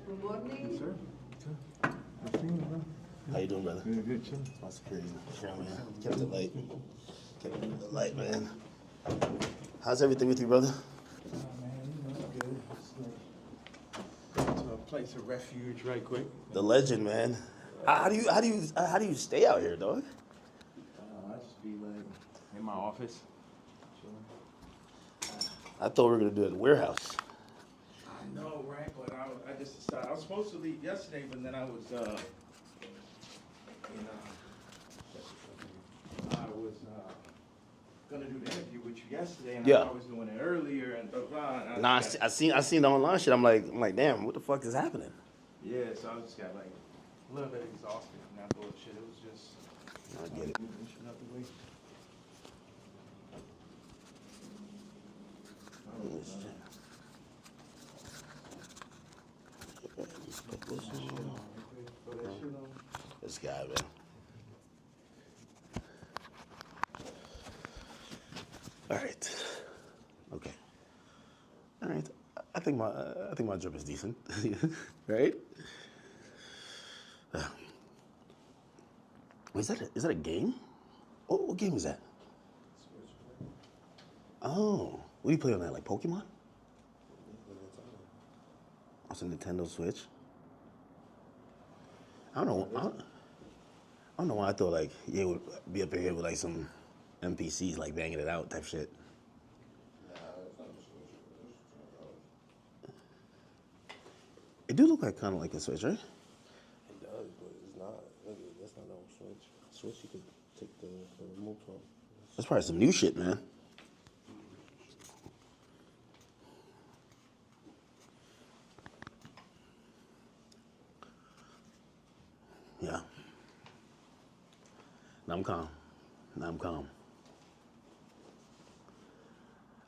Good morning. Yes, sir. Good seeing you, bro. How you doing, brother? Good, good, chilling. That's crazy. Yeah, man. Kept it light. Kept it light, man. How's everything with you, brother? Oh, man, you know, good. Just like, to a place of refuge right quick. The legend, man. How do you stay out here, dog? I just be like in my office, chilling. I thought we were gonna do it in the warehouse. I know, right? But I just decided I was supposed to leave yesterday, but then I was gonna do the interview with you yesterday, and Yeah. I was doing it earlier, and blah blah. And Nah, just I seen the online shit. I'm like, damn, what the fuck is happening? yeah, so I just got like a little bit exhausted from that bullshit. It was just I get it. moving shit out the way. Put this in here. Throw that shit on. This guy, man. All right. Okay. All right. I think my drip is decent, right? Wait, is that a game? What game is that? Oh, what do you play on that? Like Pokemon? It's a Nintendo Switch. I don't know why I thought like it would be up in here with like some NPCs like banging it out type shit. It do look like kind of like a Switch, right? It does, but it's not. That's not no Switch. Switch, you could take the remote from. That's probably some new shit, man. Yeah. Now I'm calm. I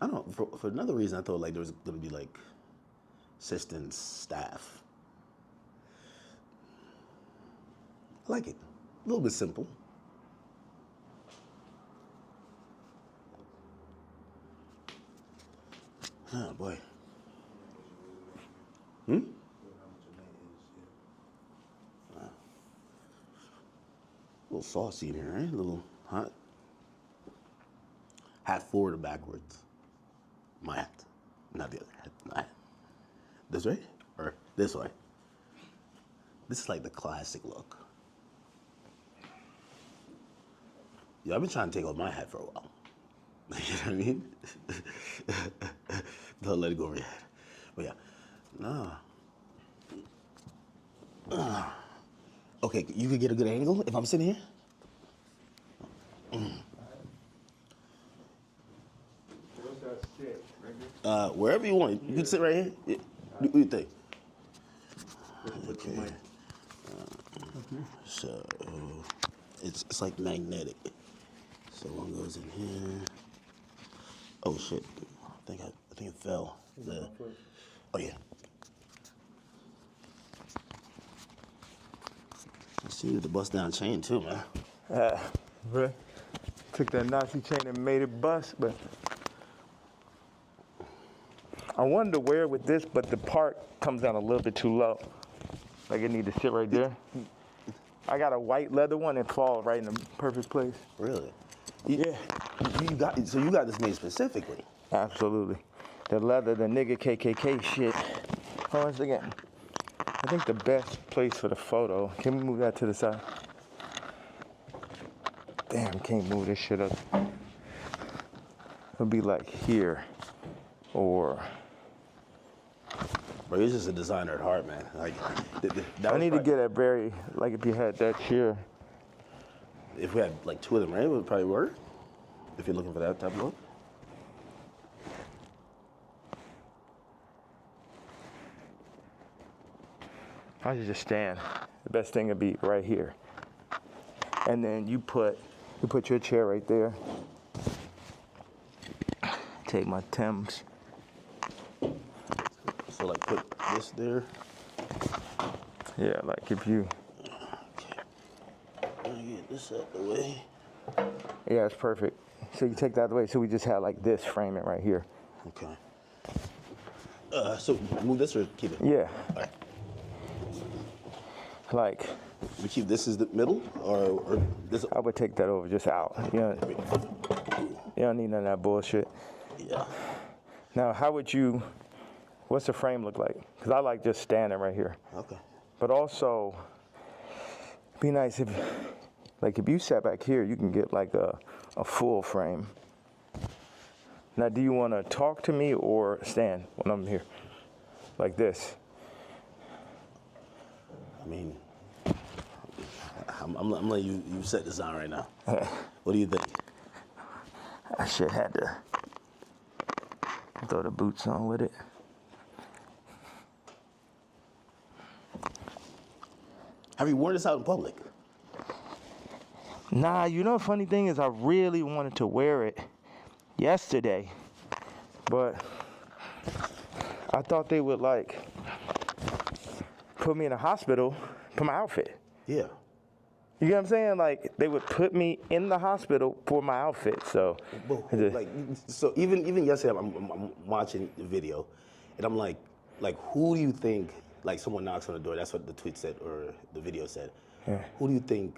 don't know. For another reason, I thought like there was gonna be like assistants, staff. I like it. A little bit simple. Oh boy. A little saucy in here, right? A little hot. Hat forward or backwards? My hat, not the other hat. My hat. This way or this way? This is like the classic look. Yeah, I've been trying to take off my hat for a while. You know what I mean? Don't let it go over your head. But yeah, nah. Okay, you could get a good angle if I'm sitting here? Where's that sit? Right here? Wherever you want. You can sit right here. Yeah. What do you think? Okay. So it's like magnetic. So one goes in here. Oh shit! I think it fell. Oh yeah. I see you with the bust down chain too, man. Really? Took that Nazi chain and made it bust, but I wanted to wear it with this, but the part comes down a little bit too low. Like it need to sit right there. I got a white leather one and fall right in the perfect place. Really? Yeah. You got this made specifically. Absolutely. The leather, the nigga KKK shit. Hold on a second. I think the best place for the photo, can we move that to the side? Damn, can't move this shit up. It'll be like here, or... Bro, you're just a designer at heart, man. Like, I need to get a very, like if you had that chair. If we had like two of them, right, it would probably work. If you're looking for that type of look. I should just stand. The best thing would be right here. And then you put your chair right there. Take my Timbs. So like put this there. Yeah, like if you. Okay. Let me get this out the way. Yeah, it's perfect. So you take that out of the way. So we just have like this framing right here. Okay. So move this or keep it? Yeah. All right. Like, We keep this as the middle, or this? I would take that over just out. You don't need none of that bullshit. Yeah. Now, what's the frame look like? Because I like just standing right here. Okay. But also, be nice if you sat back here, you can get like a full frame. Now, do you want to talk to me or stand when I'm here? Like this? I mean, I'm letting you set this on right now. What do you think? I should had to throw the boots on with it. Have you worn this out in public? Nah, the funny thing is I really wanted to wear it yesterday, but I thought they would put me in a hospital for my outfit. Yeah. You get what I'm saying? Like, they would put me in the hospital for my outfit, so. So even yesterday, I'm watching the video, and I'm like, who do you think, like someone knocks on the door, that's what the tweet said, or the video said. Yeah. Who do you think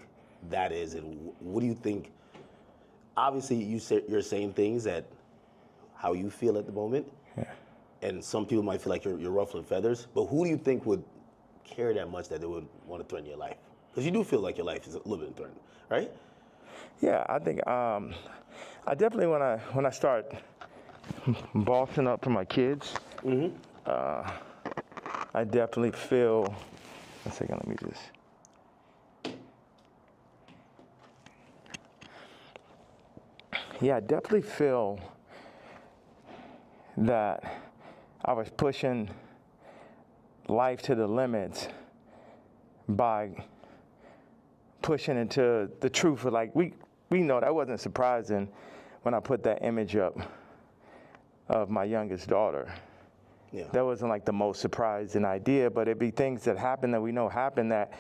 that is, and what do you think, obviously you're saying things that, how you feel at the moment, and some people might feel like you're ruffling feathers, but who do you think would care that much that they would want to threaten your life? Because you do feel like your life is a little bit threatened, right? Yeah, I think I definitely when I start bossing up for my kids, I definitely feel. One second, let me just. Yeah, I definitely feel that I was pushing life to the limits by pushing into the truth of, like, we know that wasn't surprising when I put that image up of my youngest daughter. Yeah. That wasn't like the most surprising idea, but it'd be things that happen that we know happen that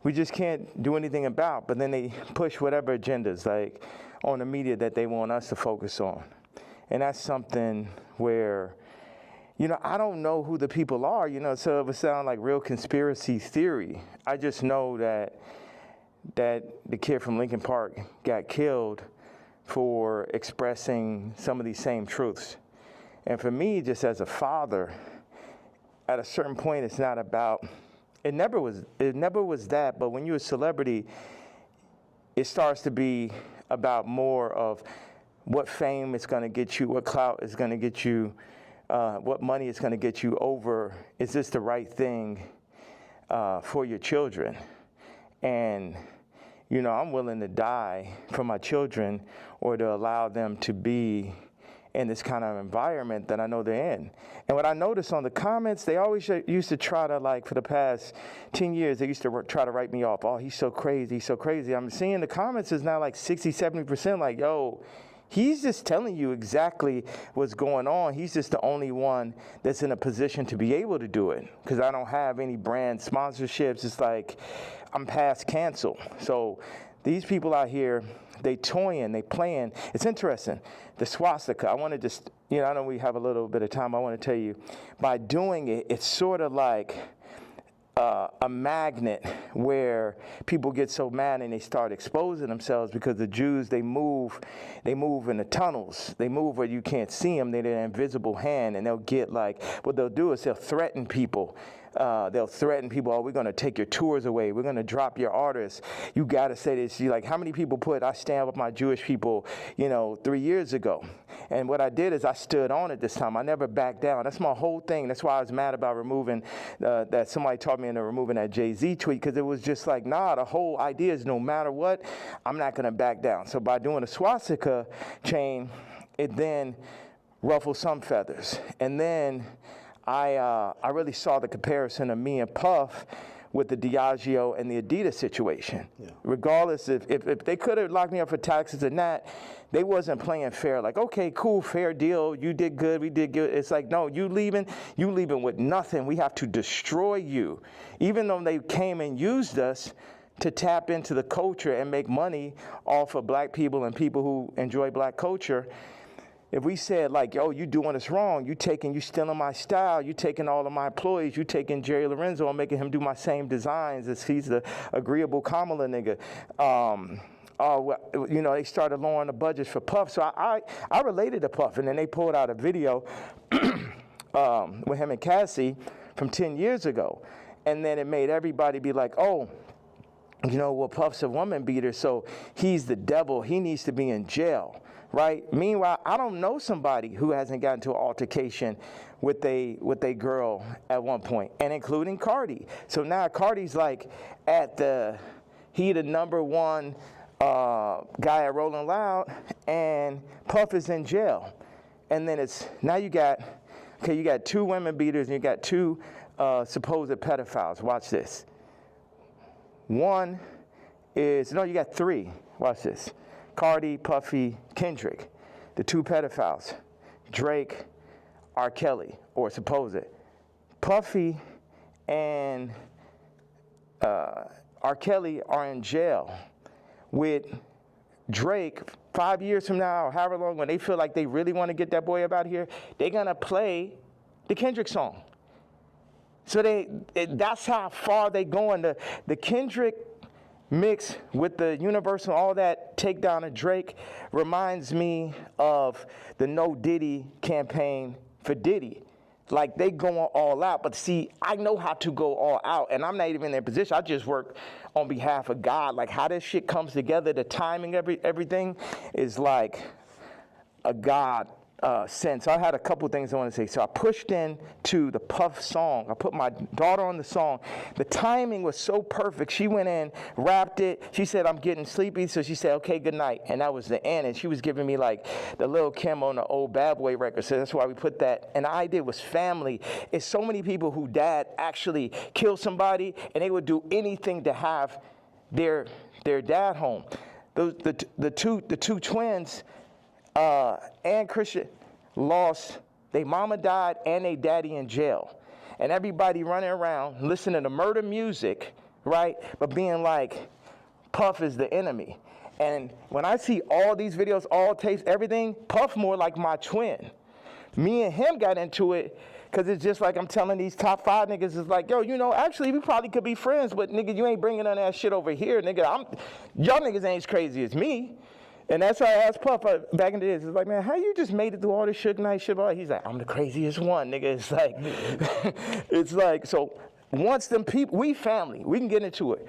we just can't do anything about. But then they push whatever agendas, like on the media, that they want us to focus on. And that's something where, I don't know who the people are, so it would sound like real conspiracy theory. I just know that the kid from Lincoln Park got killed for expressing some of these same truths. And for me, just as a father, at a certain point, it's not about, it never was that, but when you're a celebrity, it starts to be about more of what fame is going to get you, what clout is going to get you, what money is going to get you over, is this the right thing for your children? And, I'm willing to die for my children or to allow them to be in this kind of environment that I know they're in. And what I noticed on the comments, they always used to try to, for the past 10 years, they used to try to write me off. Oh, he's so crazy, he's so crazy. I'm seeing the comments is now like 60, 70% like, yo, he's just telling you exactly what's going on. He's just the only one that's in a position to be able to do it, because I don't have any brand sponsorships. It's like I'm past cancel. So these people out here, they toying, they playing. It's interesting. The swastika, I want to just, I know we have a little bit of time. I want to tell you, by doing it, it's sort of like a magnet where people get so mad and they start exposing themselves, because the Jews, they move in the tunnels. They move where you can't see them. They're an invisible hand, and they'll get what they'll do is they'll threaten people. They'll threaten people, oh, we're going to take your tours away. We're going to drop your artists. You got to say this. You're like, how many people I stand with my Jewish people, 3 years ago? And what I did is I stood on it this time. I never backed down. That's my whole thing. That's why I was mad about removing, that somebody taught me into removing that Jay-Z tweet, because it was just like, nah, the whole idea is no matter what, I'm not going to back down. So by doing a swastika chain, it then ruffled some feathers. And then I really saw the comparison of me and Puff with the Diageo and the Adidas situation. Yeah. Regardless, if they could have locked me up for taxes and that, they wasn't playing fair. Like, okay, cool, fair deal. You did good, we did good. It's like, no, you leaving with nothing. We have to destroy you. Even though they came and used us to tap into the culture and make money off of black people and people who enjoy black culture, if we said like, yo, you doing us wrong, you stealing my style, you taking all of my employees, you taking Jerry Lorenzo and making him do my same designs as he's the agreeable Kamala nigga. You know, they started lowering the budgets for Puff. So I related to Puff, and then they pulled out a video with him and Cassie from 10 years ago. And then it made everybody be like, oh, you know, well, Puff's a woman beater, so he's the devil. He needs to be in jail, right? Meanwhile, I don't know somebody who hasn't gotten into an altercation with a girl at one point, and including Cardi. So now Cardi's like he the number one guy at Rolling Loud, and Puff is in jail. And then now you got two women beaters and you got two supposed pedophiles. Watch this. You got three. Watch this. Cardi, Puffy, Kendrick. The two pedophiles. Drake, R. Kelly, or supposed. Puffy and R. Kelly are in jail with Drake 5 years from now, or however long, when they feel like they really want to get that boy up out here, they're going to play the Kendrick song. So that's how far they going. The Kendrick mix with the Universal, all that takedown of Drake reminds me of the No Diddy campaign for Diddy. Like, they going all out. But see, I know how to go all out, and I'm not even in their position. I just work on behalf of God. Like, how this shit comes together, the timing, everything is like a God sense. So I had a couple things I want to say. So I pushed into the Puff song. I put my daughter on the song. The timing was so perfect. She went in, rapped it. She said, I'm getting sleepy. So she said, okay, good night. And that was the end. And she was giving me like the Lil Kim on the old Bad Boy record. So that's why we put that. And the idea was family. It's so many people who dad actually killed somebody, and they would do anything to have their dad home. The two twins, and Christian lost, their mama died and their daddy in jail. And everybody running around listening to murder music, right? But being like, Puff is the enemy. And when I see all these videos, all tapes, everything, Puff more like my twin. Me and him got into it because it's just like I'm telling these top 5 niggas, it's like, yo, you know, actually we probably could be friends, but nigga, you ain't bringing none of that shit over here, nigga. Y'all niggas ain't as crazy as me. And that's why I asked Puff back in the days. It's like, man, how you just made it through all this Suge Knight shit? He's like, I'm the craziest one, nigga. It's like, so once them people, we family, we can get into it.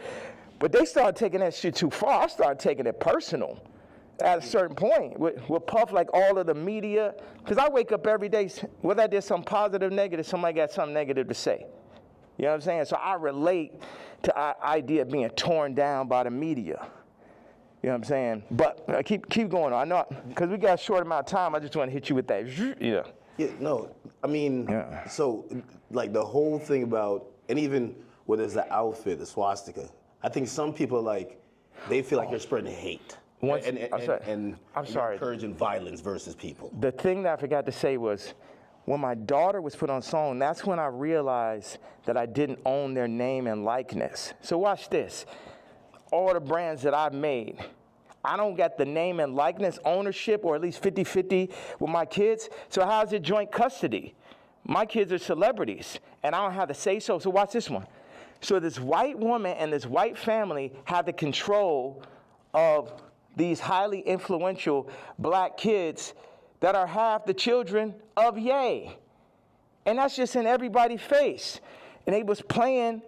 But they started taking that shit too far. I started taking it personal at a certain point with Puff, like all of the media. Because I wake up every day, whether I did something positive, negative, somebody got something negative to say. You know what I'm saying? So I relate to the idea of being torn down by the media. You know what I'm saying? But keep going on. I know, because we got a short amount of time, I just want to hit you with that. Yeah. Yeah, no, I mean, So, like, the whole thing about, and even whether it's the outfit, the swastika, I think some people, like, they feel like you're spreading hate. And encouraging violence versus people. The thing that I forgot to say was, when my daughter was put on song, that's when I realized that I didn't own their name and likeness. So watch this. All the brands that I've made, I don't got the name and likeness ownership, or at least 50-50 with my kids. So how's it joint custody? My kids are celebrities, and I don't have to say so. So watch this one. So this white woman and this white family have the control of these highly influential black kids that are half the children of Ye. And that's just in everybody's face. And they was playing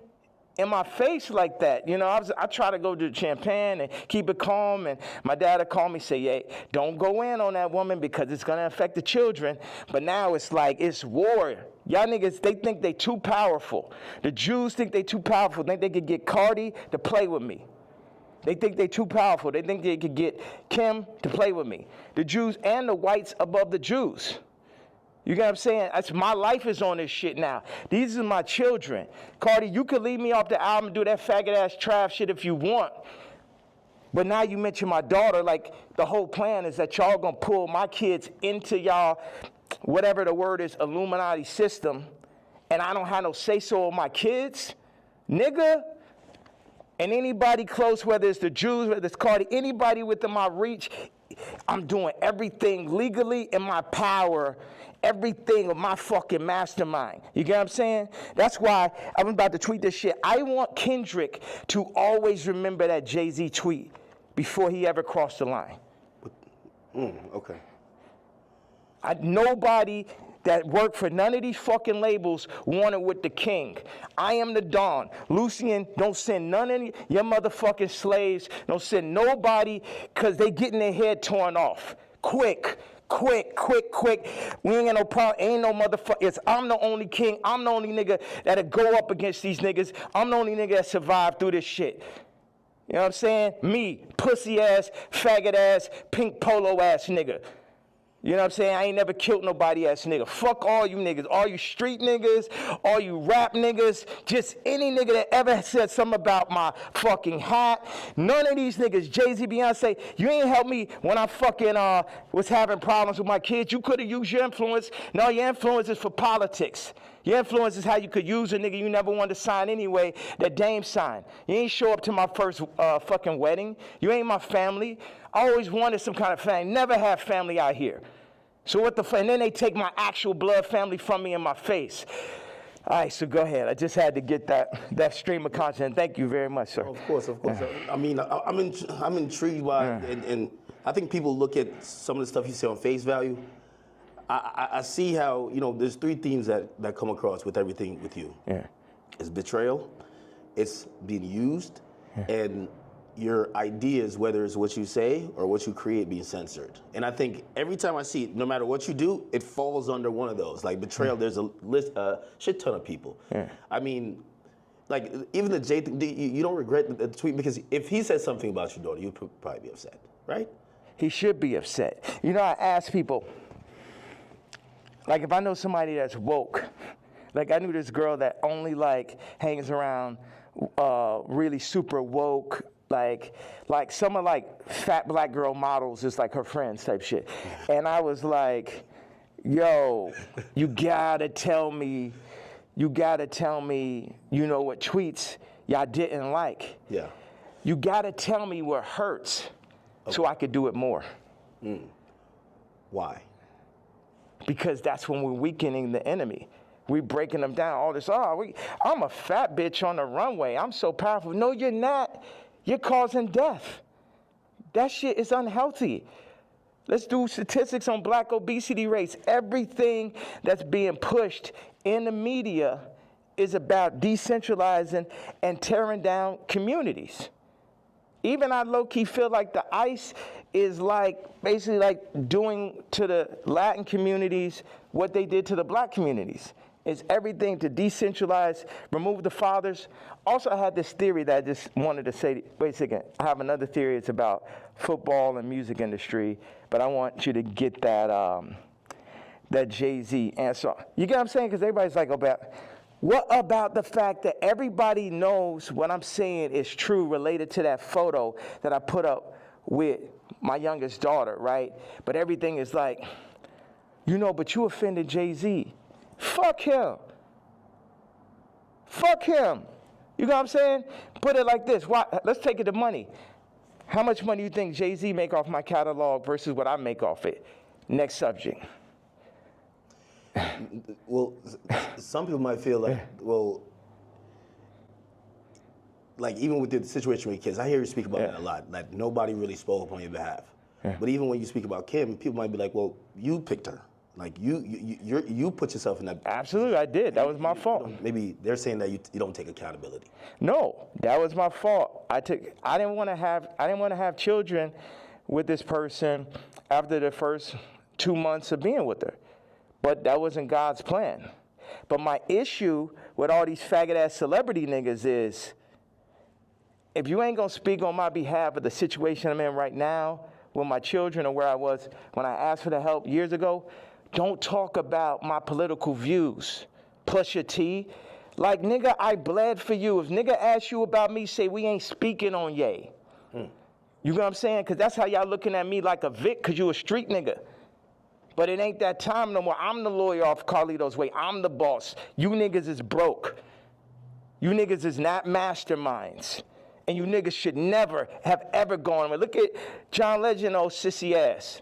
in my face like that. You know, I try to go to Champagne and keep it calm, and my dad would call me, say, yeah, don't go in on that woman because it's going to affect the children. But now it's like, it's war. Y'all niggas, they think they too powerful. The Jews think they too powerful. They think they could get Cardi to play with me. They think they too powerful. They think they could get Kim to play with me. The Jews and the whites above the Jews. You get what I'm saying? My life is on this shit now. These are my children. Cardi, you could leave me off the album and do that faggot-ass trap shit if you want. But now you mention my daughter, like the whole plan is that y'all gonna pull my kids into y'all, whatever the word is, Illuminati system, and I don't have no say-so on my kids? Nigga? And anybody close, whether it's the Jews, whether it's Cardi, anybody within my reach, I'm doing everything legally in my power, everything of my fucking mastermind. You get what I'm saying? That's why I'm about to tweet this shit. I want Kendrick to always remember that Jay-Z tweet before he ever crossed the line. Okay. Nobody that worked for none of these fucking labels wanted with the king. I am the Don. Lucian, don't send none of your motherfucking slaves. Don't send nobody because they getting their head torn off. Quick. We ain't got no problem. Ain't no motherfucker. I'm the only king. I'm the only nigga that'll go up against these niggas. I'm the only nigga that survived through this shit. You know what I'm saying? Me, pussy ass, faggot ass, pink polo ass nigga. You know what I'm saying? I ain't never killed nobody ass nigga. Fuck all you niggas. All you street niggas, all you rap niggas, just any nigga that ever said something about my fucking hat. None of these niggas, Jay-Z, Beyonce, you ain't helped me when I fucking was having problems with my kids. You could have used your influence. No, your influence is for politics. Your influence is how you could use a nigga you never wanted to sign anyway, that Dame signed. You ain't show up to my first fucking wedding. You ain't my family. I always wanted some kind of family. Never had family out here. So what the fuck? And then they take my actual blood family from me in my face. All right, so go ahead. I just had to get that stream of content. Thank you very much, sir. Of course. I mean, I'm intrigued by, and I think people look at some of the stuff you say on face value. I see how, there's three themes that come across with everything with you. Yeah. It's betrayal, it's being used, and your ideas, whether it's what you say or what you create, being censored. And I think every time I see it, no matter what you do, it falls under one of those. Like betrayal, there's a shit ton of people. Yeah. I mean, like even the Jay thing, you don't regret the tweet, because if he said something about your daughter, you'd probably be upset, right? He should be upset. I ask people, like if I know somebody that's woke, like I knew this girl that only like hangs around really super woke, like some of like fat black girl models is like her friends type shit. And I was like, yo, you gotta tell me, you know what tweets y'all didn't like. Yeah. You gotta tell me what hurts so I could do it more. Why? Because that's when we're weakening the enemy. We're breaking them down. All this, I'm a fat bitch on the runway. I'm so powerful. No, you're not. You're causing death. That shit is unhealthy. Let's do statistics on black obesity rates. Everything that's being pushed in the media is about decentralizing and tearing down communities. Even I low-key feel like the ICE is like basically like doing to the Latin communities what they did to the black communities. It's everything to decentralize, remove the fathers. Also, I had this theory that I just wanted to say, wait a second, I have another theory. It's about football and music industry, but I want you to get that Jay-Z answer. You get what I'm saying? Because everybody's like, what about the fact that everybody knows what I'm saying is true related to that photo that I put up with my youngest daughter, right? But everything is like, but you offended Jay-Z. Fuck him. You know what I'm saying? Put it like this. Why? Let's take it to money. How much money do you think Jay-Z make off my catalog versus what I make off it? Next subject. Well, some people might feel like, like even with the situation with kids, I hear you speak about that a lot. Like nobody really spoke up on your behalf. Yeah. But even when you speak about Kim, people might be like, well, you picked her. Like you put yourself in that. Absolutely, I did. That was my fault. Maybe they're saying that you don't take accountability. No, that was my fault. I didn't want to have children with this person after the first 2 months of being with her. But that wasn't God's plan. But my issue with all these faggot ass celebrity niggas is, if you ain't gonna speak on my behalf of the situation I'm in right now with my children or where I was when I asked for the help years ago, don't talk about my political views. Plus your T. Like, nigga, I bled for you. If nigga asks you about me, say we ain't speaking on Ye. You know what I'm saying? Because that's how y'all looking at me like a Vic, because you a street nigga. But it ain't that time no more. I'm the lawyer off Carlito's way. I'm the boss. You niggas is broke. You niggas is not masterminds. And you niggas should never have ever gone. Look at John Legend, old sissy ass.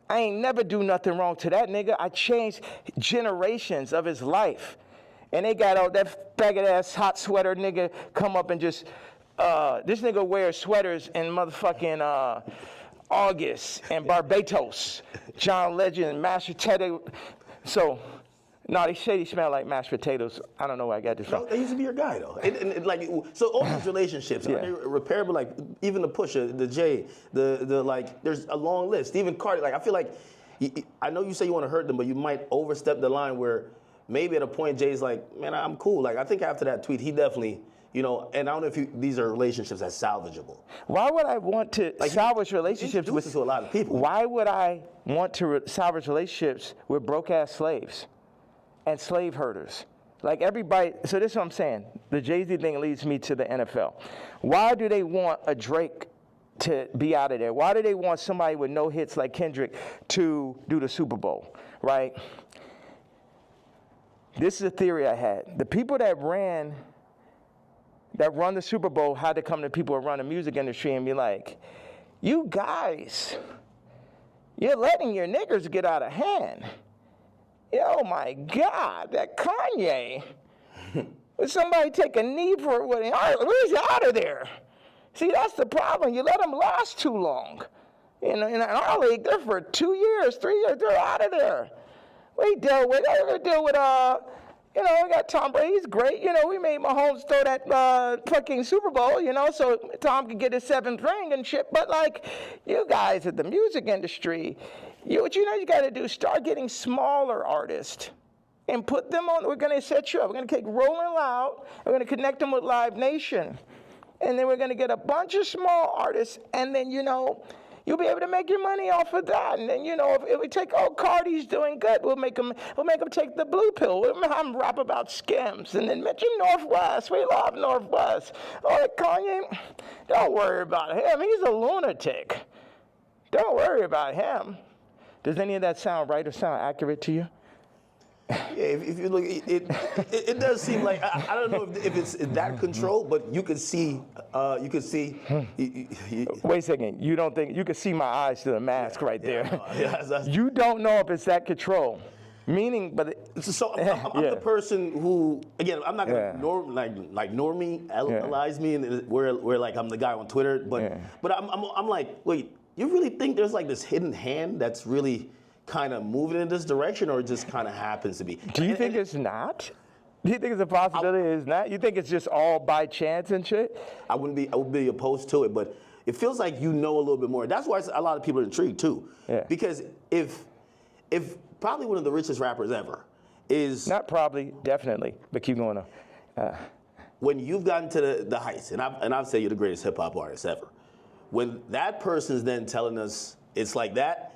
I ain't never do nothing wrong to that nigga. I changed generations of his life. And they got out that faggot ass hot sweater nigga come up and just, this nigga wears sweaters in motherfucking August and Barbados. John Legend, mashed potato. So, no, they say he smell like mashed potatoes. I don't know where I got this from. No, they used to be your guy though. And like, so all these relationships, are they repairable? Like even the Pusha, the Jay, the like, there's a long list. Even Cardi, like I feel like, I know you say you want to hurt them, but you might overstep the line where maybe at a point Jay's like, man, I'm cool. Like I think after that tweet, he definitely, you know, and I don't know if these are relationships that's salvageable. Why would I want to salvage relationships with to a lot of people? Why would I want to salvage relationships with broke ass slaves and slave herders? Like everybody, so this is what I'm saying. The Jay-Z thing leads me to the NFL. Why do they want a Drake to be out of there? Why do they want somebody with no hits like Kendrick to do the Super Bowl, right? This is a theory I had. The people that run the Super Bowl had to come to people who run the music industry and be like, you guys, you're letting your niggers get out of hand. Oh my God, that Kanye. Would somebody take a knee for it? Where's he out of there? See, that's the problem. You let them last too long. You know, in our league, they're for 2 years, 3 years, they're out of there. We deal with, you know, we got Tom Brady, he's great. You know, we made Mahomes throw that fucking Super Bowl, you know, so Tom could get his 7th ring and shit. But like, you guys at the music industry, what you know you got to do, start getting smaller artists and put them on. We're going to set you up. We're going to take Rolling Loud. We're going to connect them with Live Nation. And then we're going to get a bunch of small artists. And then, you know, you'll be able to make your money off of that. And then, you know, if we take, Cardi's doing good, we'll make them take the blue pill. We'll have them rap about skims. And then mention Northwest. We love Northwest. Oh, Kanye, don't worry about him. He's a lunatic. Don't worry about him. Does any of that sound right or sound accurate to you? Yeah, if you look, it does seem like I don't know if it's that control, but you could see. Wait a second. You don't think you can see my eyes through the mask right there? Yeah, you don't know if it's that control. Meaning, but so I'm the person who, again, I'm not gonna normalize me and where like I'm the guy on Twitter, but I'm like, wait, you really think there's like this hidden hand that's really kind of moving in this direction, or it just kind of happens to be? Do you think it's not? Do you think it's a possibility it's not? You think it's just all by chance and shit? I would be opposed to it, but it feels like you know a little bit more. That's why a lot of people are intrigued too. Yeah. Because if probably one of the richest rappers ever is not probably, definitely, but keep going on. When you've gotten to the heights, and I'd say you're the greatest hip hop artist ever. When that person's then telling us it's like that,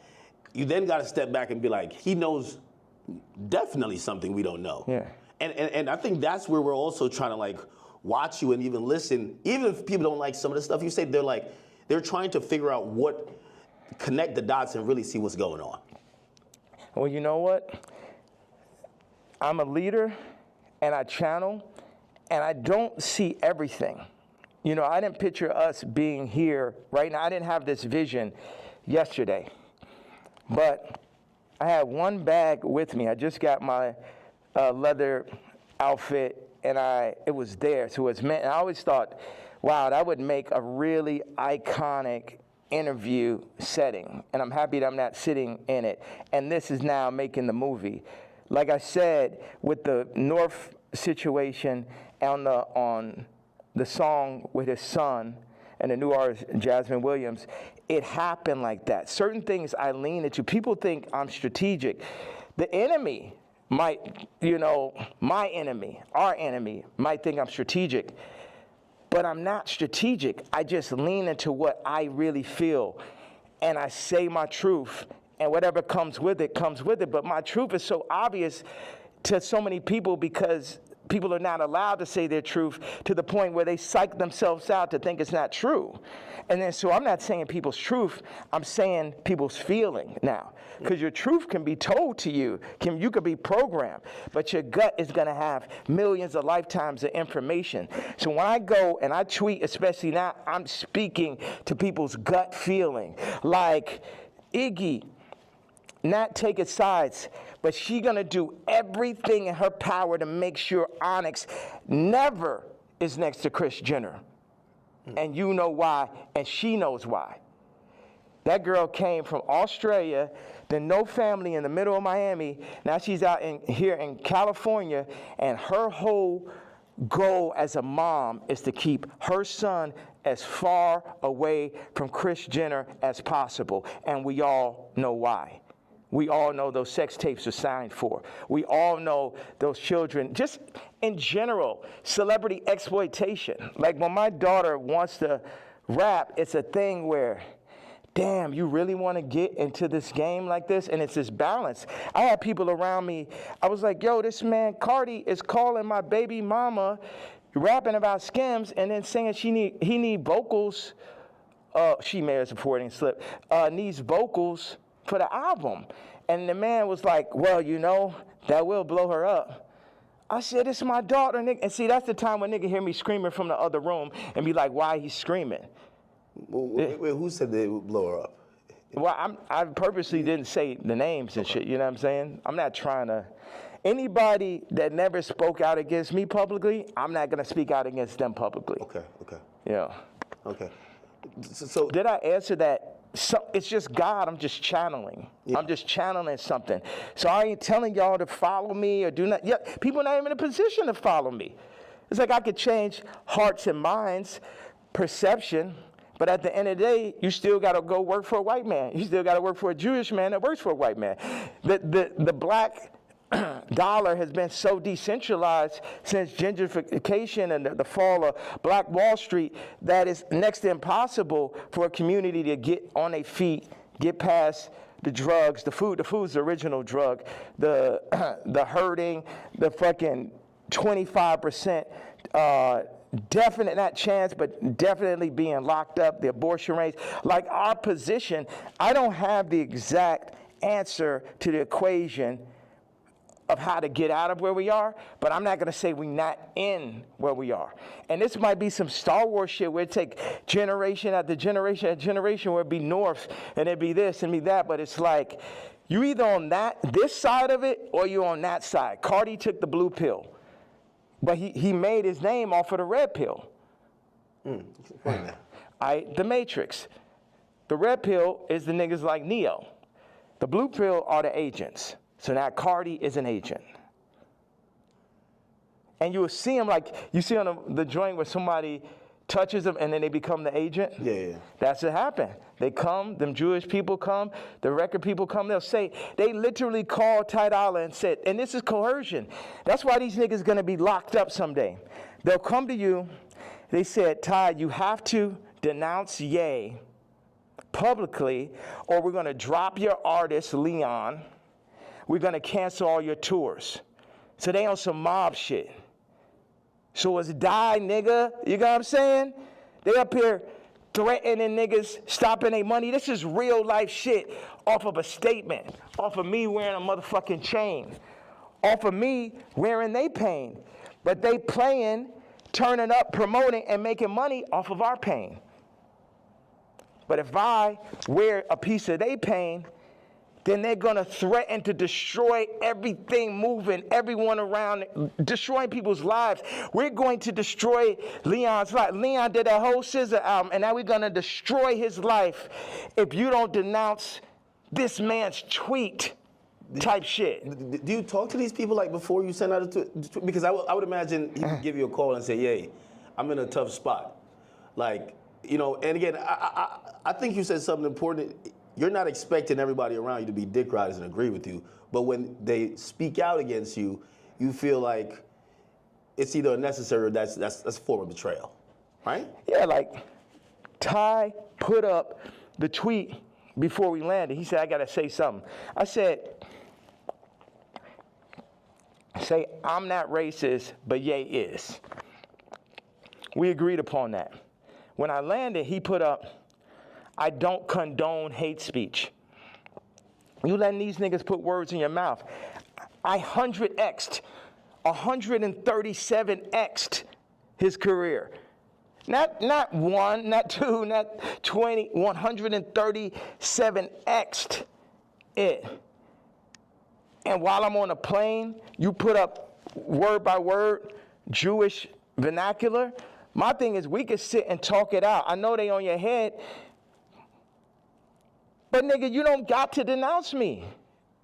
you then got to step back and be like, he knows definitely something we don't know. Yeah. And I think that's where we're also trying to like watch you and even listen. Even if people don't like some of the stuff you say, they're trying to figure out connect the dots and really see what's going on. Well, you know what? I'm a leader and I channel and I don't see everything. You know, I didn't picture us being here right now. I didn't have this vision yesterday. But I had one bag with me. I just got my leather outfit, and it was there. So it's meant. And I always thought, wow, that would make a really iconic interview setting. And I'm happy that I'm not sitting in it. And this is now making the movie. Like I said, with the North situation on the song with his son and the new artist, Jasmine Williams, it happened like that. Certain things I lean into. People think I'm strategic. The enemy might, you know, my enemy, our enemy, might think I'm strategic. But I'm not strategic. I just lean into what I really feel. And I say my truth. And whatever comes with it, comes with it. But my truth is so obvious to so many people because people are not allowed to say their truth to the point where they psych themselves out to think it's not true. And then, so I'm not saying people's truth, I'm saying people's feeling now. Because your truth can be told to you, you could be programmed, but your gut is going to have millions of lifetimes of information. So when I go and I tweet, especially now, I'm speaking to people's gut feeling. Like, Iggy, not taking sides, but she gonna do everything in her power to make sure Onyx never is next to Kris Jenner. And you know why, and she knows why. That girl came from Australia, then no family in the middle of Miami. Now she's out here in California, and her whole goal as a mom is to keep her son as far away from Kris Jenner as possible. And we all know why. We all know those sex tapes are signed for. We all know those children, just in general, celebrity exploitation. Like when my daughter wants to rap, it's a thing where, damn, you really want to get into this game like this? And it's this balance. I had people around me, I was like, yo, this man, Cardi, is calling my baby mama, rapping about Skims, and then saying he need vocals. She may have supporting slip, needs vocals for the album. And the man was like, well, you know, that will blow her up. I said, it's my daughter, nigga. And see, that's the time when nigga hear me screaming from the other room and be like, why he's screaming? Wait, who said they would blow her up? Well, I purposely didn't say the names and shit, you know what I'm saying? I'm not trying to. Anybody that never spoke out against me publicly, I'm not going to speak out against them publicly. Okay. Yeah. Okay. So did I answer that? So it's just God, I'm just channeling. Yeah. I'm just channeling something. So I ain't telling y'all to follow me or do not. Yeah, people are not even in a position to follow me. It's like I could change hearts and minds, perception, but at the end of the day, you still got to go work for a white man. You still got to work for a Jewish man that works for a white man. The black dollar has been so decentralized since gentrification and the fall of Black Wall Street that it's next to impossible for a community to get on their feet, get past the drugs, the food. The food's the original drug. The hurting, the fucking 25%, definite, not chance, but definitely being locked up, the abortion rates. Like our position, I don't have the exact answer to the equation of how to get out of where we are, but I'm not going to say we're not in where we are. And this might be some Star Wars shit where it take generation after generation after generation where it'd be north and it'd be this and be that, but it's like you either on this side of it or you on that side. Cardi took the blue pill, but he made his name off of the red pill. The Matrix. The red pill is the niggas like Neo. The blue pill are the agents. So now Cardi is an agent. And you will see him like, you see on the joint where somebody touches them and then they become the agent? Yeah. That's what happened. They come, them Jewish people come, the record people come, they'll say, they literally called Ty Dolla and said, and this is coercion. That's why these niggas gonna be locked up someday. They'll come to you, they said, Ty, you have to denounce Ye publicly or we're gonna drop your artist, Leon. We're going to cancel all your tours. So they on some mob shit. So it's die, nigga. You know what I'm saying? They up here threatening niggas, stopping their money. This is real life shit off of a statement, off of me wearing a motherfucking chain, off of me wearing they pain. But they playing, turning up, promoting, and making money off of our pain. But if I wear a piece of they pain, then they're going to threaten to destroy everything moving, everyone around, destroying people's lives. We're going to destroy Leon's life. Leon did that whole SZA album, and now we're going to destroy his life if you don't denounce this man's tweet type shit. Do you talk to these people like before you send out a tweet? Because I would imagine he would give you a call and say, "Yay, I'm in a tough spot." Like, you know, and again, I think you said something important. You're not expecting everybody around you to be dick riders and agree with you, but when they speak out against you, you feel like it's either unnecessary or that's a form of betrayal, right? Yeah, like Ty put up the tweet before we landed. He said, I got to say something. I said, say, I'm not racist, but Ye is. We agreed upon that. When I landed, he put up, I don't condone hate speech. You letting these niggas put words in your mouth. I 137x'd his career. Not one, not two, not 20, 137x'd it. And while I'm on a plane, you put up word by word Jewish vernacular. My thing is we could sit and talk it out. I know they on your head, but nigga, you don't got to denounce me,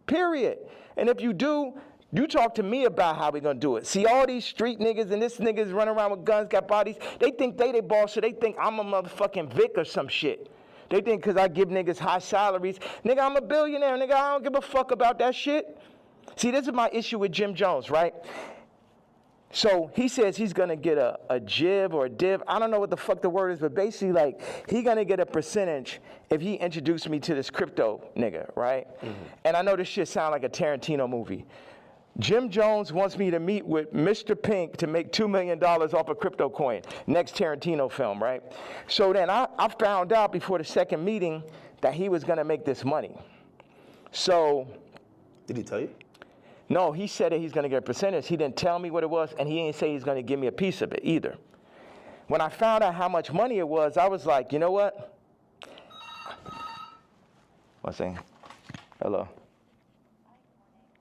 period. And if you do, you talk to me about how we gonna do it. See, all these street niggas and this niggas running around with guns, got bodies, they think they boss, so they think I'm a motherfucking Vic or some shit. They think because I give niggas high salaries, nigga, I'm a billionaire, nigga, I don't give a fuck about that shit. See, this is my issue with Jim Jones, right? So he says he's gonna get a jib or a div. I don't know what the fuck the word is, but basically like he gonna get a percentage if he introduced me to this crypto nigga, right? Mm-hmm. And I know this shit sound like a Tarantino movie. Jim Jones wants me to meet with Mr. Pink to make $2 million off a crypto coin. Next Tarantino film, right? So then I found out before the second meeting that he was gonna make this money. So. Did he tell you? No, he said that he's gonna get a percentage. He didn't tell me what it was, and he didn't say he's gonna give me a piece of it either. When I found out how much money it was, I was like, you know what? What's saying? Hello.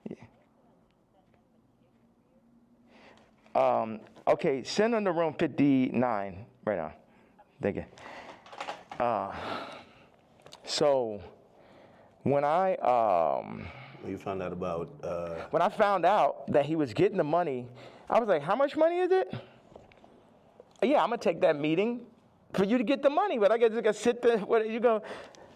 Yeah. Okay, send him to room 59 right now. Thank you. So when You found out about... When I found out that he was getting the money, I was like, how much money is it? Yeah, I'm going to take that meeting for you to get the money, but I guess I got to sit there. What you go?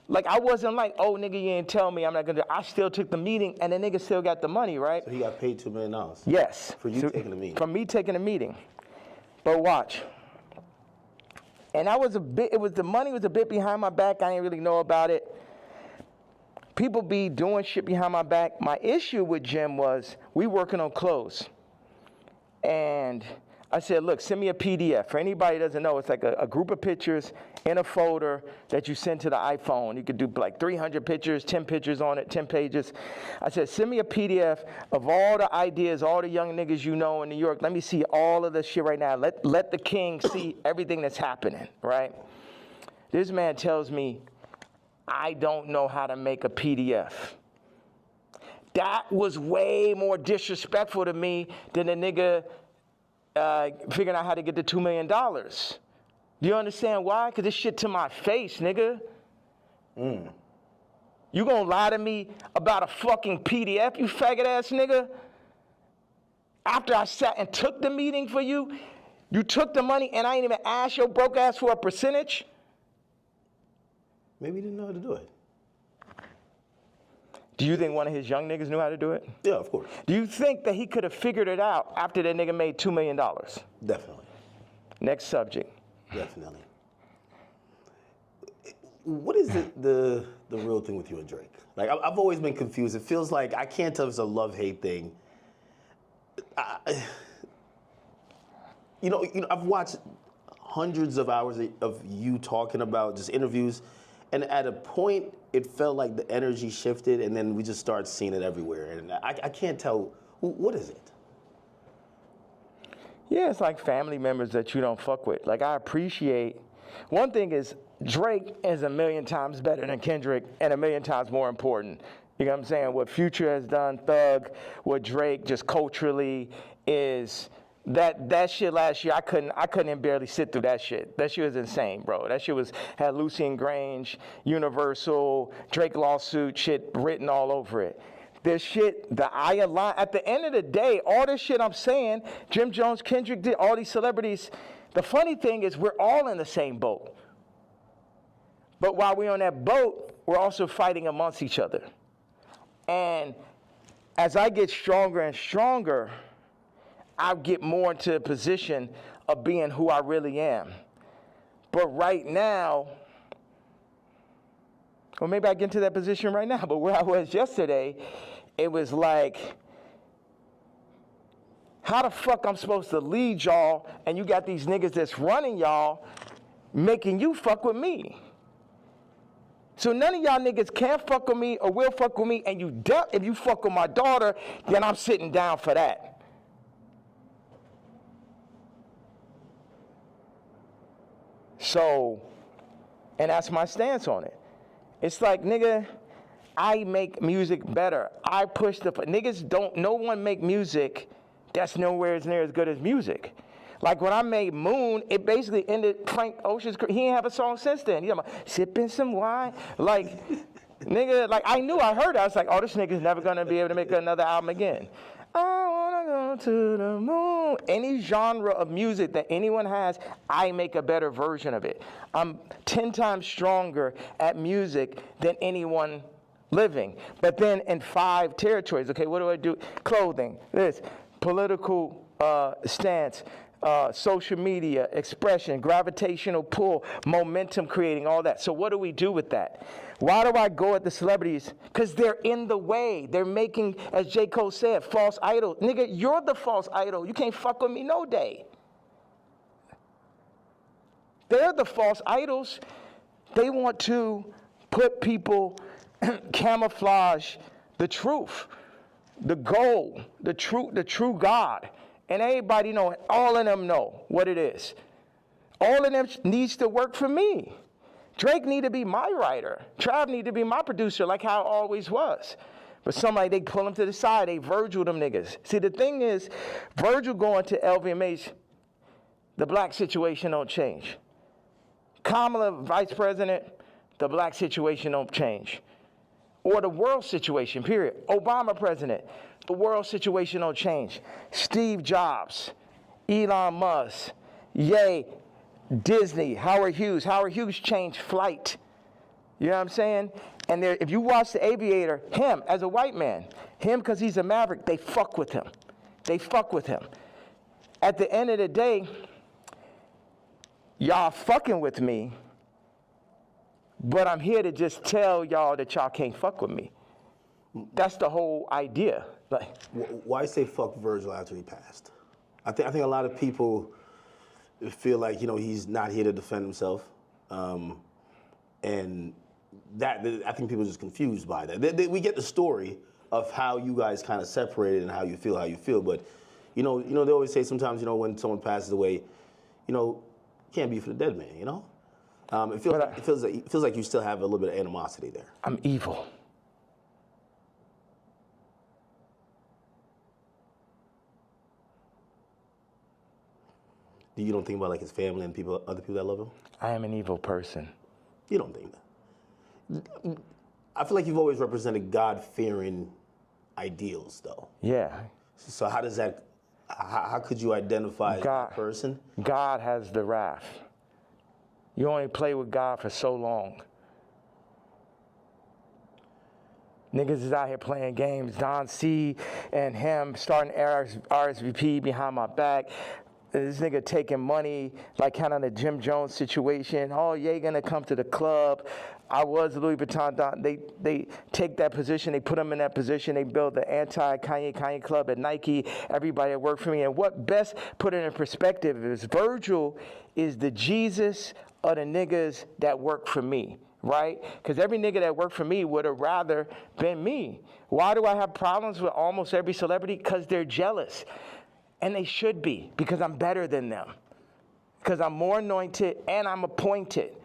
Like, I wasn't like, oh, nigga, you didn't tell me I'm not going to. I still took the meeting, and the nigga still got the money, right? So he got paid $2 million? Yes. For you taking the meeting? For me taking the meeting. But watch. And I was the money was a bit behind my back. I didn't really know about it. People be doing shit behind my back. My issue with Jim was we working on clothes. And I said, look, send me a PDF. For anybody who doesn't know, it's like a group of pictures in a folder that you send to the iPhone. You could do like 300 pictures, 10 pictures on it, 10 pages. I said, send me a PDF of all the ideas, all the young niggas you know in New York. Let me see all of this shit right now. Let the king see everything that's happening, right? This man tells me, I don't know how to make a PDF. That was way more disrespectful to me than a nigga figuring out how to get the $2 million. Do you understand why? Because this shit to my face, nigga. You gonna lie to me about a fucking PDF, you faggot ass nigga? After I sat and took the meeting for you, you took the money and I ain't even asked your broke ass for a percentage? Maybe he didn't know how to do it. Do you think one of his young niggas knew how to do it? Yeah, of course. Do you think that he could have figured it out after that nigga made $2 million? Definitely. Next subject. Definitely. What is the real thing with you and Drake? Like, I've always been confused. It feels like, I can't tell if it's a love-hate thing. You know, I've watched hundreds of hours of you talking about just interviews, and at a point, it felt like the energy shifted, and then we just started seeing it everywhere. And I can't tell, what is it? Yeah, it's like family members that you don't fuck with. Like, I appreciate, one thing is, Drake is a million times better than Kendrick and a million times more important. You know what I'm saying? What Future has done, Thug, what Drake just culturally is, that shit last year, I couldn't even barely sit through that shit. That shit was insane, bro. That shit had Lucian Grange, Universal, Drake lawsuit shit written all over it. This shit, at the end of the day, all this shit I'm saying, Jim Jones, Kendrick did, all these celebrities, the funny thing is we're all in the same boat. But while we're on that boat, we're also fighting amongst each other. And as I get stronger and stronger, I get more into a position of being who I really am. But right now, or maybe I get into that position right now, but where I was yesterday, it was like, How the fuck I'm supposed to lead y'all and you got these niggas that's running y'all making you fuck with me? So none of y'all niggas can fuck with me or will fuck with me, and if you fuck with my daughter, then I'm sitting down for that. So, and that's my stance on it. It's like, nigga, I make music better. I push niggas don't, no one make music that's nowhere near as good as music. Like when I made Moon, it basically ended Frank Ocean's career. He ain't have a song since then. You know, sipping some wine. Like, nigga, like I heard it. I was like, oh, this nigga's never gonna be able to make another album again. I wanna go to the moon. Any genre of music that anyone has, I make a better version of it. I'm 10 times stronger at music than anyone living. But then in 5 territories, okay, what do I do? Clothing, this, political stance, social media, expression, gravitational pull, momentum creating, all that. So what do we do with that? Why do I go at the celebrities? Because they're in the way. They're making, as J. Cole said, false idol. Nigga, you're the false idol. You can't fuck with me no day. They're the false idols. They want to put people, camouflage the truth, the goal, the true God. And everybody know, all of them know what it is. All of them needs to work for me. Drake need to be my writer. Trav need to be my producer, like how it always was. But somebody, they pull him to the side, they Virgil them niggas. See, the thing is, Virgil going to LVMH, the black situation don't change. Kamala, vice president, the black situation don't change. Or the world situation, period. Obama president, the world situation don't change. Steve Jobs, Elon Musk, Ye, Disney, Howard Hughes. Howard Hughes changed flight. You know what I'm saying? And there, if you watch The Aviator, him as a white man, him because he's a maverick, they fuck with him. They fuck with him. At the end of the day, y'all fucking with me, but I'm here to just tell y'all that y'all can't fuck with me. That's the whole idea. Like, why say fuck Virgil after he passed? I think a lot of people feel like, you know, he's not here to defend himself, and that I think people are just confused by that. We get the story of how you guys kind of separated and how you feel, but you know they always say sometimes, you know, when someone passes away, you know, can't be for the dead man, you know. It feels like you still have a little bit of animosity there. I'm evil. You don't think about like his family and other people that love him? I am an evil person. You don't think that? I feel like you've always represented God-fearing ideals, though. Yeah. So how does that? How could you identify that person? God has the wrath. You only play with God for so long. Niggas is out here playing games. Don C and him starting RSVP behind my back. This nigga taking money, like kind of the Jim Jones situation. Oh, yeah, gonna come to the club. I was Louis Vuitton. They take that position. They put him in that position. They build the anti-Kanye club at Nike. Everybody that worked for me. And what best put it in perspective is Virgil is the Jesus of the niggas that work for me, right? Because every nigga that worked for me would have rather been me. Why do I have problems with almost every celebrity? Because they're jealous. And they should be, because I'm better than them. Because I'm more anointed and I'm appointed.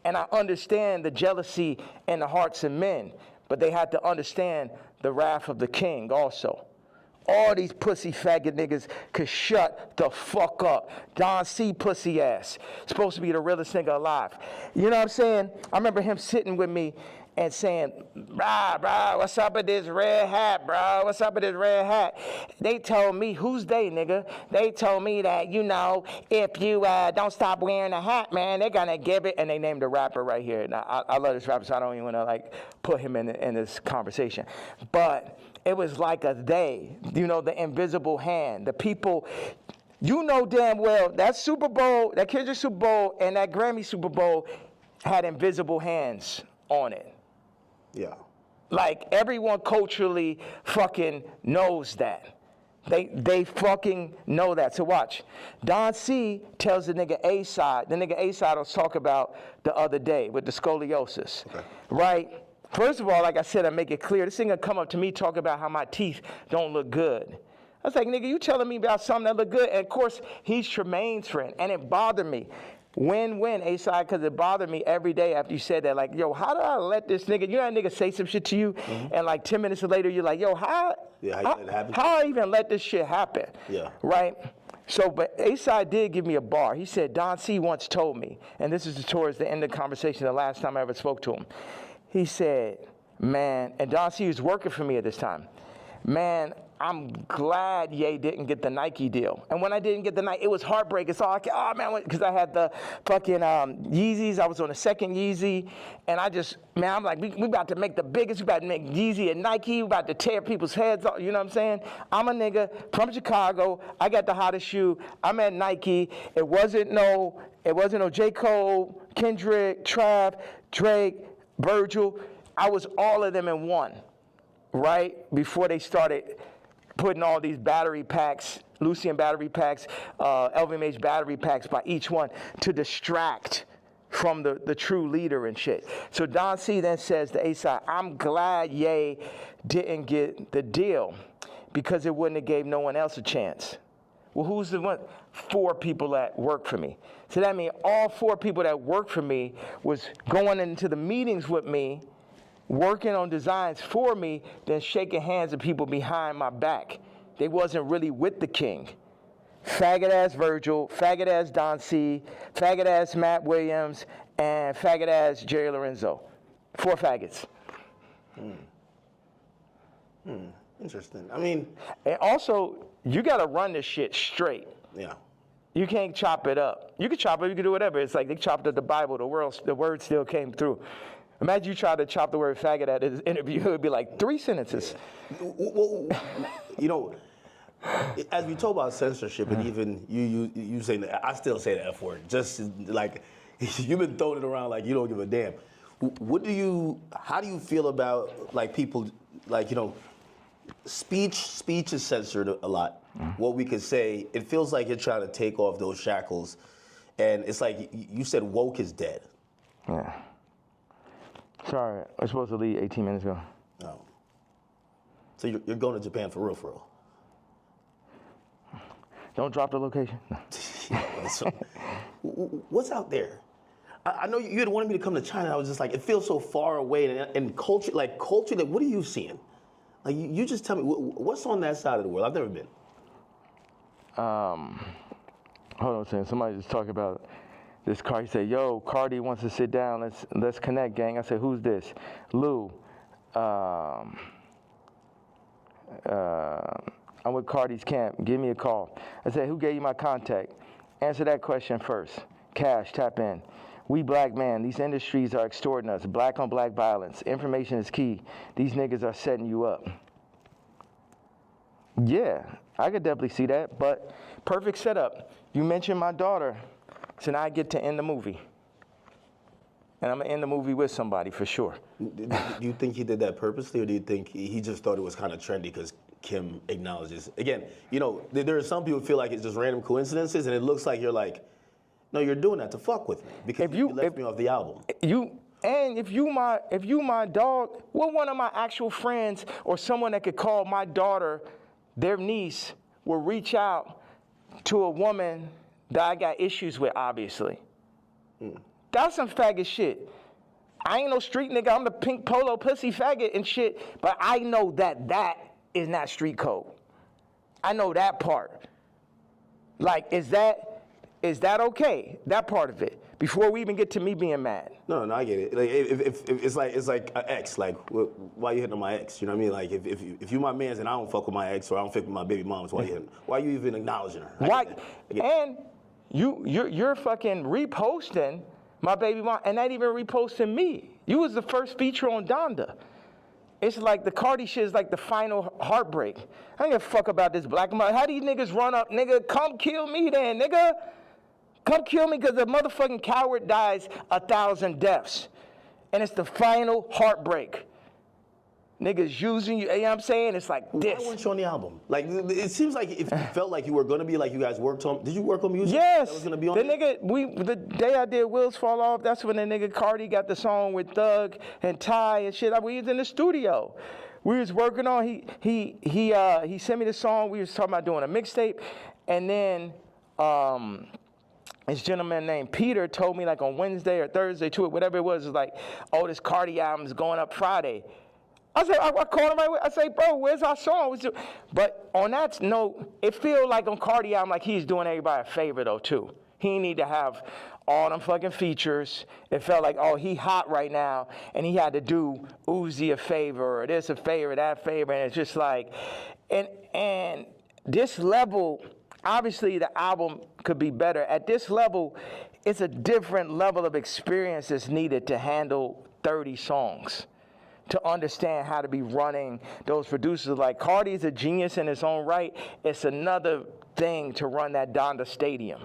And I understand the jealousy in the hearts of men. But they had to understand the wrath of the king also. All these pussy faggot niggas could shut the fuck up. Don C. pussy ass. Supposed to be the realest nigga alive. You know what I'm saying? I remember him sitting with me and saying, bro, what's up with this red hat, bro? What's up with this red hat? They told me, who's they, nigga? They told me that, you know, if you don't stop wearing a hat, man, they're gonna give it, and they named a rapper right here. Now, I love this rapper, so I don't even wanna, like, put him in this conversation. But it was like a they, you know, the invisible hand, the people. You know damn well that Super Bowl, that Kendrick Super Bowl, and that Grammy Super Bowl had invisible hands on it. Yeah. Like, everyone culturally fucking knows that. They fucking know that. So watch. Don C tells the nigga A-side. The nigga A-side I was talking about the other day with the scoliosis. Okay. Right? First of all, like I said, I make it clear. This nigga come up to me talking about how my teeth don't look good. I was like, nigga, you telling me about something that look good? And of course, he's Tremaine's friend. And it bothered me. Win-win, A-side, because it bothered me every day after you said that. Like, yo, how did I let this nigga, you know that nigga say some shit to you, and like 10 minutes later, you're like, yo, how I even let this shit happen? Yeah. Right? So, but A-side did give me a bar. He said, Don C once told me, and this is towards the end of the conversation, the last time I ever spoke to him. He said, man, and Don C was working for me at this time. Man, I'm glad Ye didn't get the Nike deal. And when I didn't get the Nike, it was heartbreaking. So I, oh man, because I had the fucking Yeezys. I was on the second Yeezy. And I just, man, I'm like, we about to make the biggest. We about to make Yeezy and Nike. We about to tear people's heads off. You know what I'm saying? I'm a nigga from Chicago. I got the hottest shoe. I'm at Nike. It wasn't no J. Cole, Kendrick, Trav, Drake, Virgil. I was all of them in one, right? Before they started putting all these battery packs, Lucian battery packs, LVMH battery packs by each one to distract from the true leader and shit. So Don C then says to A-side, I'm glad Ye didn't get the deal because it wouldn't have gave no one else a chance. Well, who's the one? 4 people that work for me. So that means all 4 people that work for me was going into the meetings with me, working on designs for me, then shaking hands with people behind my back. They wasn't really with the king. Faggot ass Virgil, faggot ass Don C, faggot ass Matt Williams, and faggot ass Jerry Lorenzo. 4 faggots. Interesting. I mean, and also you gotta run this shit straight. Yeah. You can't chop it up. You can chop it, you can do whatever. It's like they chopped up the Bible, the word still came through. Imagine you try to chop the word faggot at his interview, it would be like 3 sentences. Well, you know, as we talk about censorship, and even you saying that, I still say the F word, just like you've been throwing it around like you don't give a damn. How do you feel about like people, like, you know, speech is censored a lot. What we could say, it feels like you're trying to take off those shackles, and it's like you said woke is dead. Yeah. Sorry, I was supposed to leave 18 minutes ago. Oh. So you're going to Japan for real? Don't drop the location. So, what's out there? I know you had wanted me to come to China. I was just like, it feels so far away. And culture, like, what are you seeing? Like, you just tell me, what's on that side of the world? I've never been. Hold on a second. Somebody just talking about this car. He said, yo, Cardi wants to sit down. Let's connect, gang. I said, who's this? Lou. I'm with Cardi's camp. Give me a call. I said, who gave you my contact? Answer that question first. Cash, tap in. We black men, these industries are extorting us. Black on black violence. Information is key. These niggas are setting you up. Yeah, I could definitely see that, but perfect setup. You mentioned my daughter, so now I get to end the movie. And I'm gonna end the movie with somebody for sure. Do you think he did that purposely, or do you think he just thought it was kind of trendy because Kim acknowledges? Again, you know, there are some people who feel like it's just random coincidences, and it looks like you're like, no, you're doing that to fuck with me because you left me off the album. If you my dog, well, one of my actual friends or someone that could call my daughter, their niece, will reach out to a woman that I got issues with, obviously. That's some faggot shit. I ain't no street nigga. I'm the pink polo pussy faggot and shit, but I know that is not street code. I know that part. Like, is that okay? That part of it. Before we even get to me being mad. No, I get it. Like, if it's like an ex. Like, why you hitting on my ex? You know what I mean? Like, if you my man's and I don't fuck with my ex or I don't fuck with my baby moms, why you hitting? Why you even acknowledging her? Why? And you're fucking reposting my baby mom, and not even reposting me. You was the first feature on Donda. It's like the Cardi shit is like the final heartbreak. I don't give a fuck about this black man. How do you niggas run up, nigga? Come kill me then, nigga. Come kill me because the motherfucking coward dies 1,000 deaths. And it's the final heartbreak. niggas using you. You know what I'm saying? It's like this. Why weren't you on the album? Like, it seems like if you felt like you were going to be, like you guys worked on, did you work on music? Yes. That was going to be on the it? nigga, the day I did Wheels Fall Off, that's when the nigga Cardi got the song with Thug and Ty and shit. We was in the studio. We was working on, he sent me the song. We was talking about doing a mixtape. And then, this gentleman named Peter told me like on Wednesday or Thursday to it, whatever it was like, oh, this Cardi album's going up Friday. I said, I called him right away. I say, bro, where's our song? But on that note, it feel like on Cardi album like he's doing everybody a favor though too. He need to have all them fucking features. It felt like, oh, he hot right now, and he had to do Uzi a favor or this a favor, that favor, and it's just like, and this level. Obviously, the album could be better. At this level, it's a different level of experience that's needed to handle 30 songs, to understand how to be running those producers. Like, Cardi's a genius in his own right. It's another thing to run that Donda Stadium.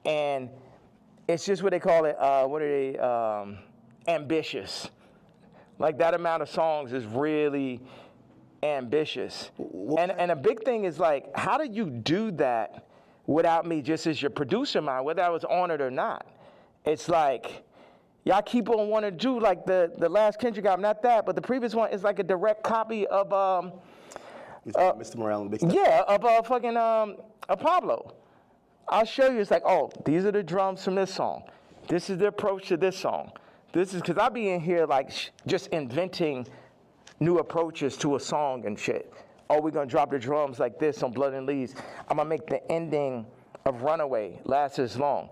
And it's just what they call it, ambitious. Like, that amount of songs is really ambitious. And a big thing is like, how do you do that without me just as your producer mind, whether I was on it or not? It's like, y'all keep on wanting to do like the last Kendrick album, not that, but the previous one is like a direct copy of Mr. Morale and Big Step? Yeah, of fucking Pablo. I'll show you. It's like, oh, these are the drums from this song. This is the approach to this song. This is because I be in here like just inventing new approaches to a song and shit. Oh, we're gonna drop the drums like this on Blood and Leaves. I'm gonna make the ending of Runaway last as long.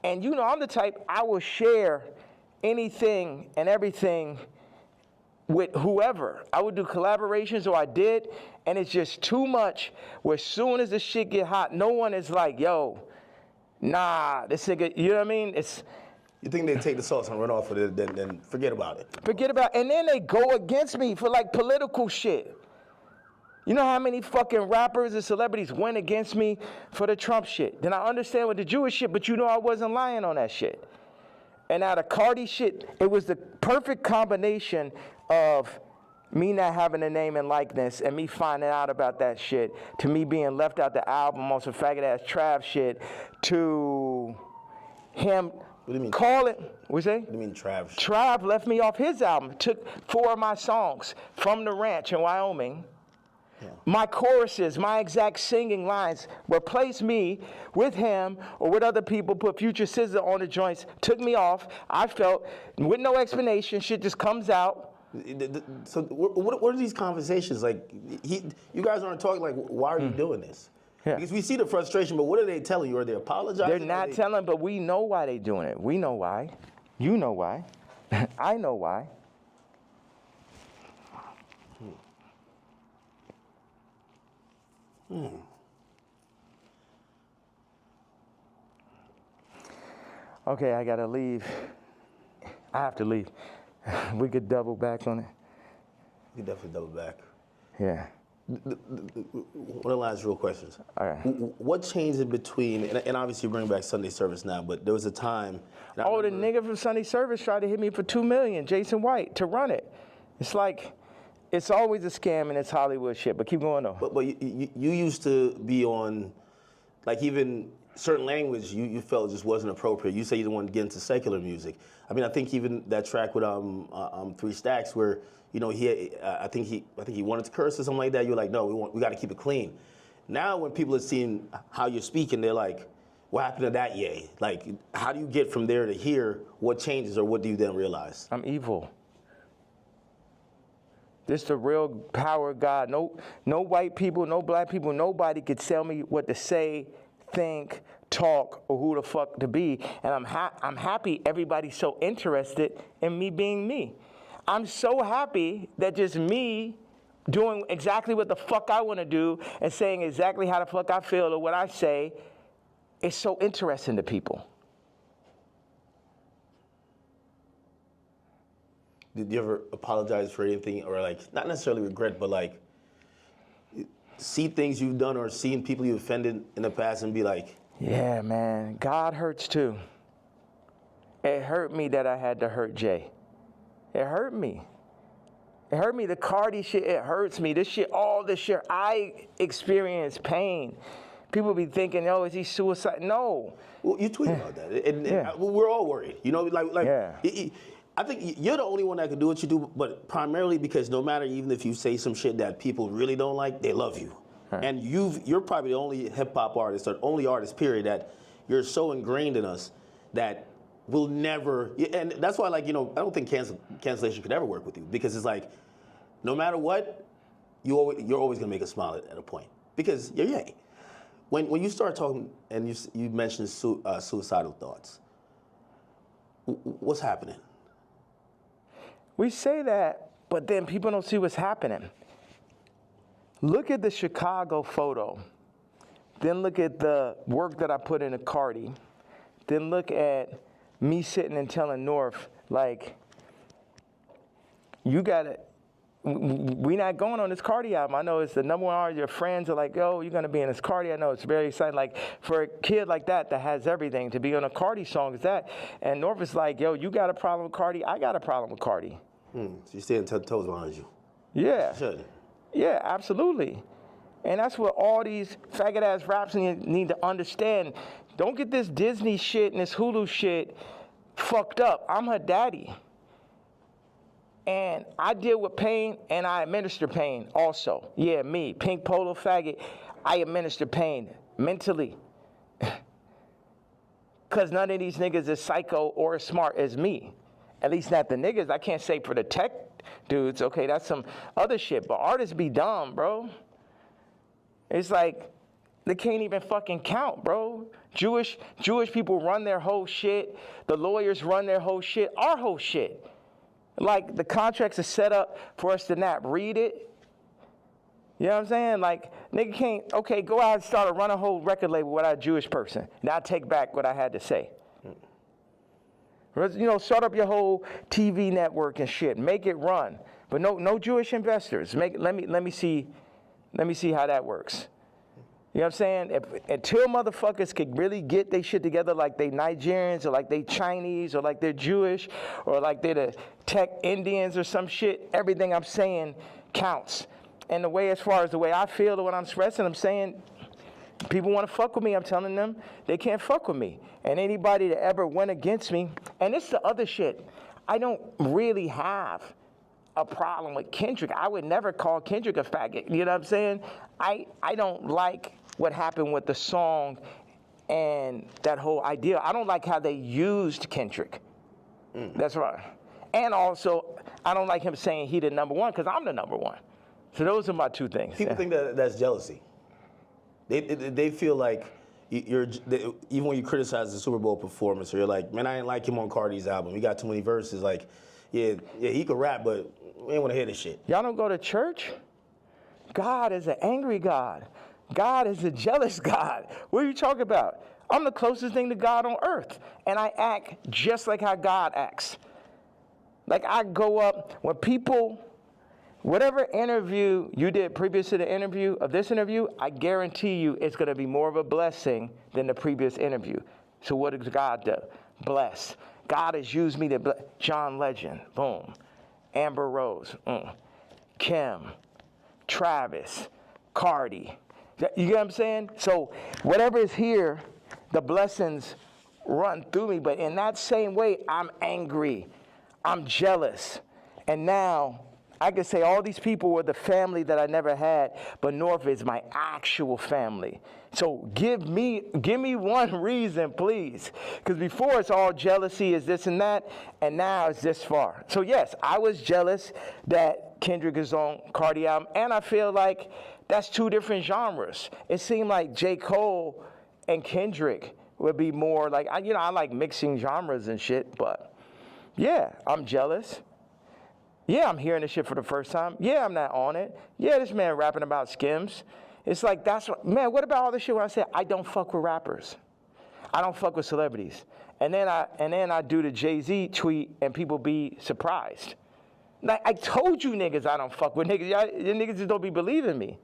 And you know, I'm the type, I will share anything and everything with whoever. I would do collaborations, or I did, and it's just too much where as soon as the shit get hot, no one is like, yo, nah, this nigga, you know what I mean? You think they take the sauce and run off with it, then forget about it. Forget about it. And then they go against me for like political shit. You know how many fucking rappers and celebrities went against me for the Trump shit? Then I understand with the Jewish shit, but you know I wasn't lying on that shit. And now the Cardi shit, it was the perfect combination of me not having a name and likeness and me finding out about that shit, to me being left out the album on some faggot-ass Trav shit, to him... What do you mean? Call it. What's that? What do you mean, Trav? Trav left me off his album. Took 4 of my songs from the ranch in Wyoming. Yeah. My choruses, my exact singing lines, replaced me with him or with other people, put Future Scissor on the joints, took me off. I felt, with no explanation, shit just comes out. So what are these conversations like? You guys aren't talking like, why are you doing this? Yeah. Because we see the frustration, but what are they telling you? Are they apologizing? They're not telling, but we know why they're doing it. We know why. You know why. I know why. Okay, I gotta leave. I have to leave. We could double back on it. We could definitely double back. Yeah. One of the last real questions. All right. What changed in between, and obviously you bring back Sunday service now, but there was a time. Oh, the nigga from Sunday service tried to hit me for $2 million, Jason White, to run it. It's like, it's always a scam and it's Hollywood shit, but keep going though. But you used to be on, like even certain language you felt just wasn't appropriate. You say you didn't want to get into secular music. I mean, I think even that track with 3 Stacks where, you know, I think he wanted to curse or something like that. You're like, no, we got to keep it clean. Now when people are seeing how you're speaking, they're like, what happened to that yay? Like, how do you get from there to here? What changes, or what do you then realize? I'm evil. This the real power of God. No white people, no black people, nobody could tell me what to say, think, talk, or who the fuck to be. And I'm happy everybody's so interested in me being me. I'm so happy that just me doing exactly what the fuck I want to do and saying exactly how the fuck I feel or what I say is so interesting to people. Did you ever apologize for anything, or like, not necessarily regret, but like see things you've done or seen people you offended in the past and be like, yeah, man, God hurts too. It hurt me that I had to hurt Jay. It hurt me. It hurt me. The Cardi shit, it hurts me. This shit, all this shit, I experience pain. People be thinking, oh, is he suicide? No. Well, you tweet about that, and we're all worried. You know, I think you're the only one that can do what you do, but primarily because no matter even if you say some shit that people really don't like, they love you. And you're probably the only hip hop artist or only artist, period, that you're so ingrained in us that we'll never. And that's why, like, you know, I don't think cancellation could ever work with you because it's like, no matter what, you're always gonna make us smile at a point because you're Ye. When you start talking and you mentioned suicidal thoughts, what's happening? We say that, but then people don't see what's happening. Look at the Chicago photo. Then look at the work that I put into Cardi. Then look at me sitting and telling North, like, you got to, we not going on this Cardi album. I know it's the number one artist. Your friends are like, yo, you're going to be in this Cardi. I know it's very exciting. Like, for a kid like that has everything, to be on a Cardi song is that. And North is like, yo, you got a problem with Cardi? I got a problem with Cardi. So you're staying toes behind you. Yeah. Should. Yeah, absolutely. And that's what all these faggot-ass raps need to understand. Don't get this Disney shit and this Hulu shit fucked up. I'm her daddy. And I deal with pain and I administer pain also. Yeah, me, pink polo faggot, I administer pain mentally. Because none of these niggas is psycho or as smart as me. At least not the niggas. I can't say for the tech dudes. Okay, that's some other shit. But artists be dumb, bro. It's like they can't even fucking count, bro. Jewish people run their whole shit. The lawyers run their whole shit. Our whole shit. Like, the contracts are set up for us to not read it. You know what I'm saying? Like, nigga can't, okay, go out and start run a whole record label without a Jewish person. Now I take back what I had to say. You know, start up your whole TV network and shit. Make it run. But no Jewish investors. Let me see how that works. You know what I'm saying? Until motherfuckers could really get their shit together like they Nigerians or like they Chinese or like they're Jewish or like they're the tech Indians or some shit, everything I'm saying counts. And the way, as far as the way I feel or what I'm expressing, I'm saying people want to fuck with me. I'm telling them they can't fuck with me. And anybody that ever went against me, and it's the other shit, I don't really have a problem with Kendrick. I would never call Kendrick a faggot. You know what I'm saying? I don't like what happened with the song and that whole idea. I don't like how they used Kendrick. That's right. And also, I don't like him saying he the number one because I'm the number one. So those are my two things. People think that's jealousy. They feel like even when you criticize the Super Bowl performance, or you're like, man, I didn't like him on Cardi's album. He got too many verses. Like, yeah, he could rap, but we ain't want to hear this shit. Y'all don't go to church? God is an angry God. God is a jealous God. What are you talking about? I'm the closest thing to God on earth, and I act just like how God acts. Like, I go up, when people, whatever interview you did previous to the interview of this interview, I guarantee you it's going to be more of a blessing than the previous interview. So what does God do? Bless. God has used me to bless. John Legend, boom. Amber Rose, Kim, Travis, Cardi. You get what I'm saying? So whatever is here, the blessings run through me. But in that same way, I'm angry. I'm jealous. And now I could say all these people were the family that I never had, but North is my actual family. So give me one reason, please. Because before it's all jealousy is this and that, and now it's this far. So yes, I was jealous that Kendrick is on Cardi album, and I feel like that's two different genres. It seemed like J. Cole and Kendrick would be more like, I like mixing genres and shit, but yeah, I'm jealous. Yeah, I'm hearing this shit for the first time. Yeah, I'm not on it. Yeah, this man rapping about Skims. It's like, what about all this shit when I say I don't fuck with rappers? I don't fuck with celebrities. And then I do the Jay-Z tweet and people be surprised. Like, I told you niggas I don't fuck with niggas. You niggas just don't be believing me.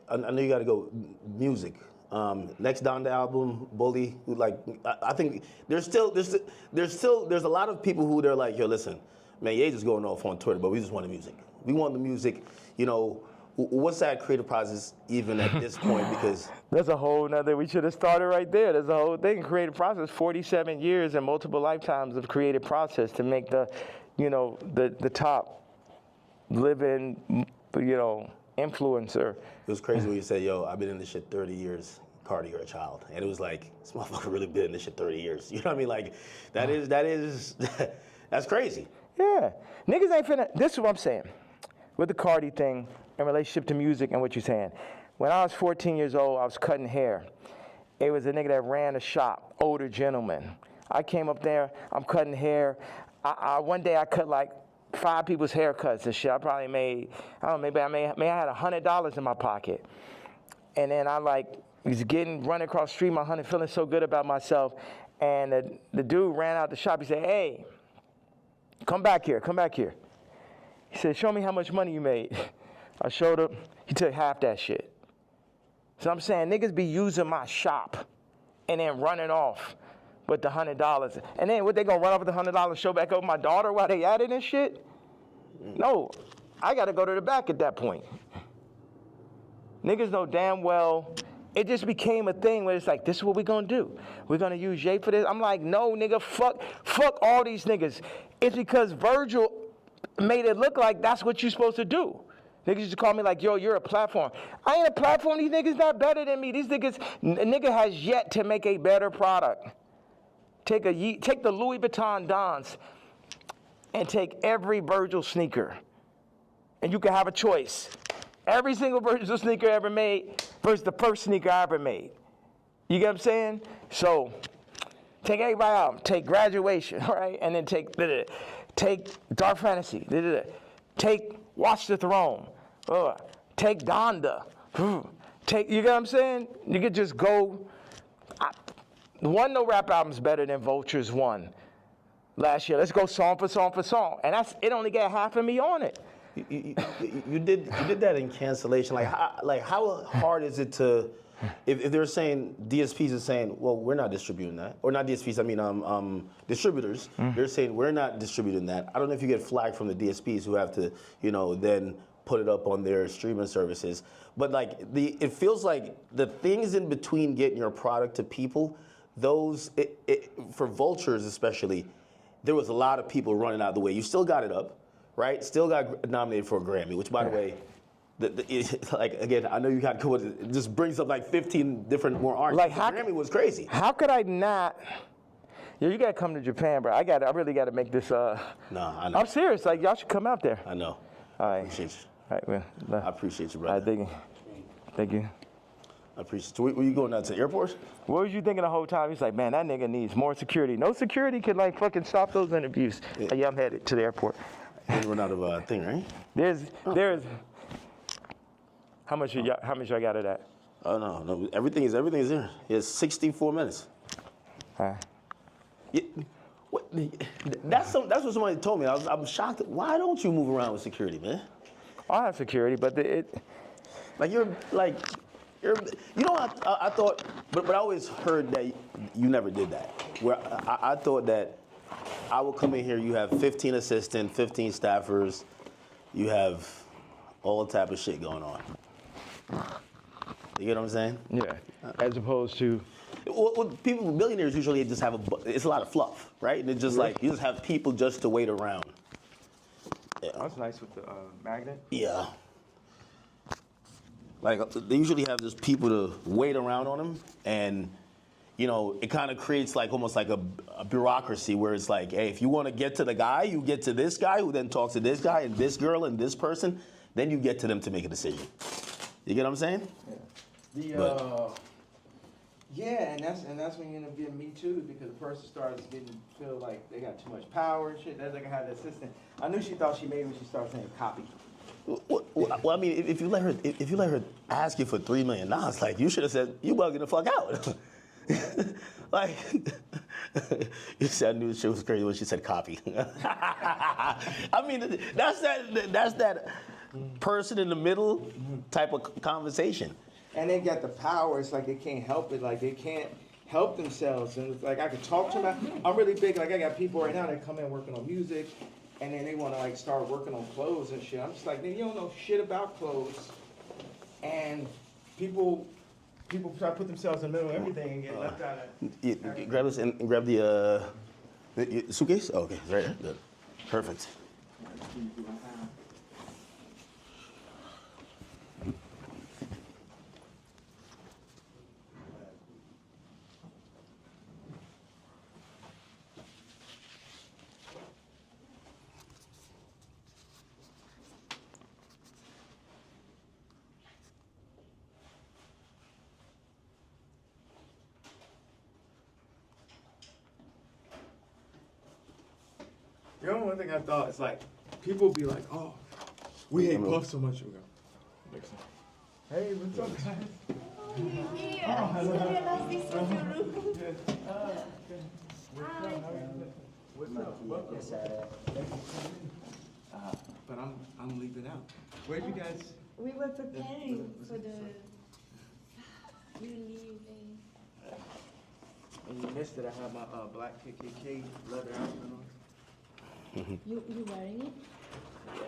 I know you got to go music. Next Donda album, Bully. Like, I think there's a lot of people who they're like, yo, listen, man, Ye just going off on Twitter, but we just want the music. We want the music. You know, what's that creative process even at this point? Because that's a whole nother. We should have started right there. There's a whole thing. Creative process. 47 years and multiple lifetimes of creative process to make the, you know, the top living, you know, influencer. It was crazy when you said, yo, I've been in this shit 30 years. Cardi, you're a child. And it was like, this motherfucker really been in this shit 30 years. You know what I mean? Like, that's crazy. Yeah. Niggas ain't finna, this is what I'm saying. With the Cardi thing in relationship to music and what you're saying. When I was 14 years old, I was cutting hair. It was a nigga that ran a shop, older gentleman. I came up there, I'm cutting hair. One day I cut like 5 people's haircuts and shit. I probably made, I don't know, maybe I had $100 in my pocket. And then I like was running across the street, my honey, feeling so good about myself. And the dude ran out the shop. He said, hey, come back here, come back here. He said, show me how much money you made. I showed him. He took half that shit. So I'm saying niggas be using my shop and then running off with the $100. And then what, they gonna run off with the $100 show back over my daughter while they at it and shit? No, I gotta go to the back at that point. Niggas know damn well, it just became a thing where it's like, this is what we gonna do. We're gonna use Jay for this. I'm like, no, nigga, fuck all these niggas. It's because Virgil made it look like that's what you're supposed to do. Niggas used to call me like, yo, you're a platform. I ain't a platform. These niggas not better than me. These niggas, nigga has yet to make a better product. Take the Louis Vuitton Dons and take every Virgil sneaker. And you can have a choice. Every single Virgil sneaker ever made versus the first sneaker I ever made. You get what I'm saying? So take everybody out. Take Graduation, right? And then take Dark Fantasy. Take Watch the Throne. Take Donda. You get what I'm saying? You could just go. No rap album's better than Vulture's one last year. Let's go song for song for song. And it only got half of me on it. You did that in Cancellation. Like how hard is it to, if they're saying, DSPs are saying, well, we're not distributing that. Or not DSPs, I mean distributors. They're saying, we're not distributing that. I don't know if you get flagged from the DSPs who have to, then put it up on their streaming services. But like, it feels like the things in between getting your product to people, those, for Vultures especially, there was a lot of people running out of the way. You still got it up, right? Still got nominated for a Grammy, which, by the way, like, again, I know you got to go with it. It just brings up like 15 different more artists. Like, the Grammy was crazy. How could I not? Yo, you got to come to Japan, bro. I really got to make this. No, I know. I'm serious. Like, y'all should come out there. I know. All right. Appreciate you. All right, well, I appreciate you, brother. All right, thank you. I appreciate you. Were you going out to the airport? What was you thinking the whole time? He's like, man, that nigga needs more security. No security could like fucking stop those interviews. Yeah, I'm headed to the airport. Didn't run out of thing, right? There's. How much I got of that? Oh no, everything is there. It's 64 minutes. All right. Yeah, that's what somebody told me. I'm shocked. Why don't you move around with security, man? I have security, but you're. You know, I thought, but I always heard that you never did that. Where I thought that I would come in here, you have 15 assistants, 15 staffers, you have all type of shit going on. You get what I'm saying? Yeah. As opposed to. Well, people, billionaires usually just have it's a lot of fluff, right? And it's just like, you just have people just to wait around. Yeah. That's nice with the magnet. Yeah. Like, they usually have just people to wait around on them, and, it kind of creates like almost like a bureaucracy where it's like, hey, if you want to get to the guy, you get to this guy who then talks to this guy and this girl and this person, then you get to them to make a decision. You get what I'm saying? Yeah. Yeah, and that's when you end up getting Me Too, because the person starts feel like they got too much power and shit. That's like I had the assistant. I knew she thought she made me. She started saying copy. Well, I mean, if you let her ask you for $3 million, like, you should have said, you bugging the fuck out. Like, you said, I knew the shit was crazy when she said copy. I mean, that's that person in the middle type of conversation. and they got the power. It's like they can't help it. Like they can't help themselves. And it's like I could talk to them. I'm really big. Like I got people right now that come in working on music, and then they want to like start working on clothes and shit. I'm just like, you don't know shit about clothes, and people try to put themselves in the middle of everything and get left out of. Grab this and grab the suitcase. Oh, okay, it's right there. Good. Perfect. You know, one thing I thought is like, people be like, oh, we hate Puff so much. We go, hey, what's up, guys? But I'm leaving out. Where'd you guys? We were preparing for the you leaving. And you missed it. I have my black KKK leather outfit on. You wearing it? Yeah.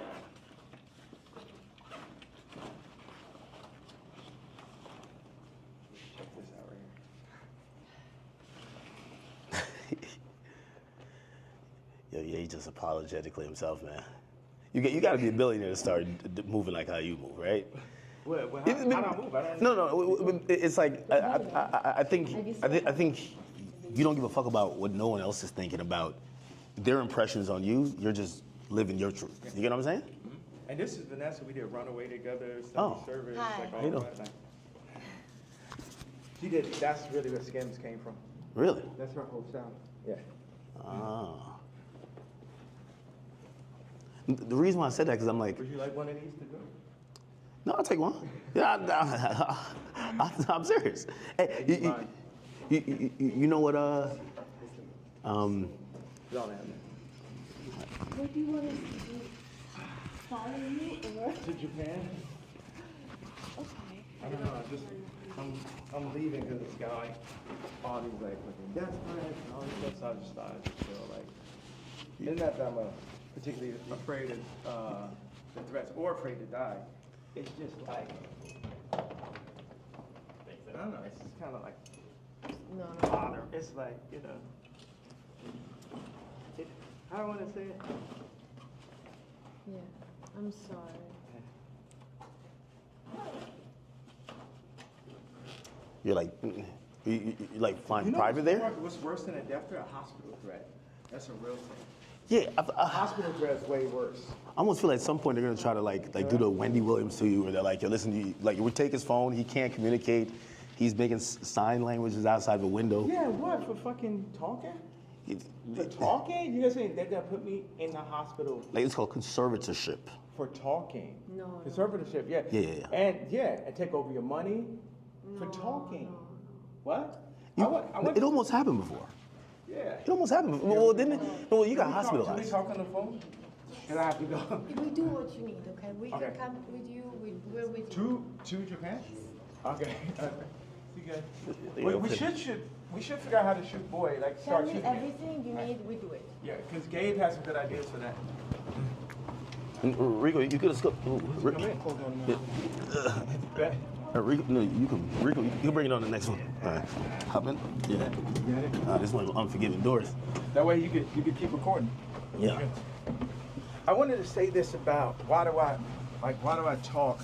Check this out right here. Yeah, he just apologetically himself, man. You got to be a billionaire to start moving like how you move, right? Well, how do I move? I don't No. It's like I think you don't give a fuck about what no one else is thinking about their impressions on you. You're just living your truth. You get what I'm saying? Mm-hmm. And this is Vanessa. We did Runaway together, Oh. study service, Hi. like How all you of doing? that. She did. That's really where Skims came from. Really? That's her whole sound. Yeah. Ah. The reason why I said that because I'm like, Would you like one of these to go? no, I'll take one. Yeah, I'm serious. Hey, you know what? You don't have that. What do you want us to do? Follow you or? To Japan? Okay. I don't know. I'm leaving because it's got like all these like fucking death threats and all this stuff. So I just thought I'd just feel like it's not that I'm particularly afraid of the threats or afraid to die. It's just like I don't know. It's just kind of like No. bother. It's like how do I want to say it? Yeah. I'm sorry. you're like, you like flying private what's there? What's worse than a death threat? A hospital threat. That's a real thing. Yeah, A hospital threat is way worse. I almost feel like at some point they're gonna try to like do the Wendy Williams to you, where they're like, yo, listen, like we take his phone, he can't communicate, he's making sign languages outside the window. Yeah, what for fucking talking? For talking? You guys saying they're gonna put me in the hospital Like it's called conservatorship. for talking? No. Conservatorship, yeah. Yeah. And take over your money for talking. No. What? It almost happened before. Yeah. It almost happened before. Well, didn't it? Well, you got Can we hospitalized. talk on the phone? And I have to go. We do what you need, okay? We Okay. can come with you. We're with you. To Japan? Okay. See you guys. Yeah, We okay. should figure out how to shoot boy. Like Tell start me shooting. everything you need. We do it. Yeah, because Gabe has some good ideas for that. Rico, you could have scooped. Come in. Hold on. Bet. Rico, no, you can bring it on the next one. All right, hop in. Yeah. Got it? This one unforgiving doors. That way you could keep recording. Yeah. I wanted to say this about why do I talk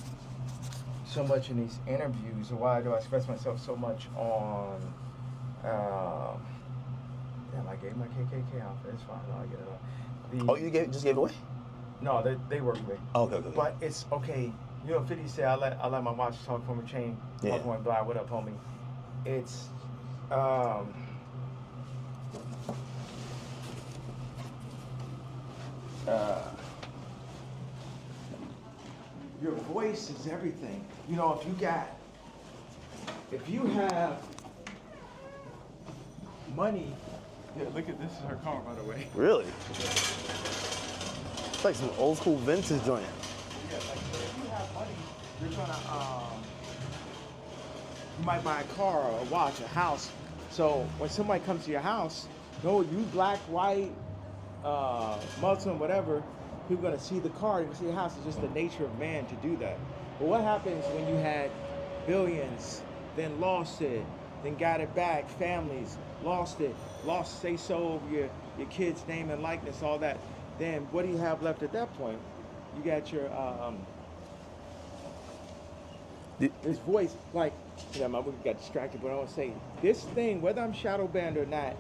so much in these interviews, or why do I express myself so much on damn, I gave my KKK outfit. It's fine. I'll get it up. Oh, you just gave it away? No, they work with me. Oh, okay. But it's okay. You know, 50 say I let my watch talk from a chain. Yeah. Point blah. What up, homie? It's your voice is everything. You know, if you have money, yeah, look at this is her car, by the way. Really? It's like some old school vintage joint. Yeah, like so if you have money, you're gonna you might buy a car or a watch, a house. So when somebody comes to your house, no, you black, white, Muslim, whatever, people are gonna see the car, they're gonna see the house. It's just the nature of man to do that. But what happens when you had billions, then lost it, then got it back, families, lost it, lost say-so over your kid's name and likeness, all that. Then what do you have left at that point? You got your, this voice, like, you know, my movie got distracted, but I want to say, this thing, whether I'm shadow banned or not,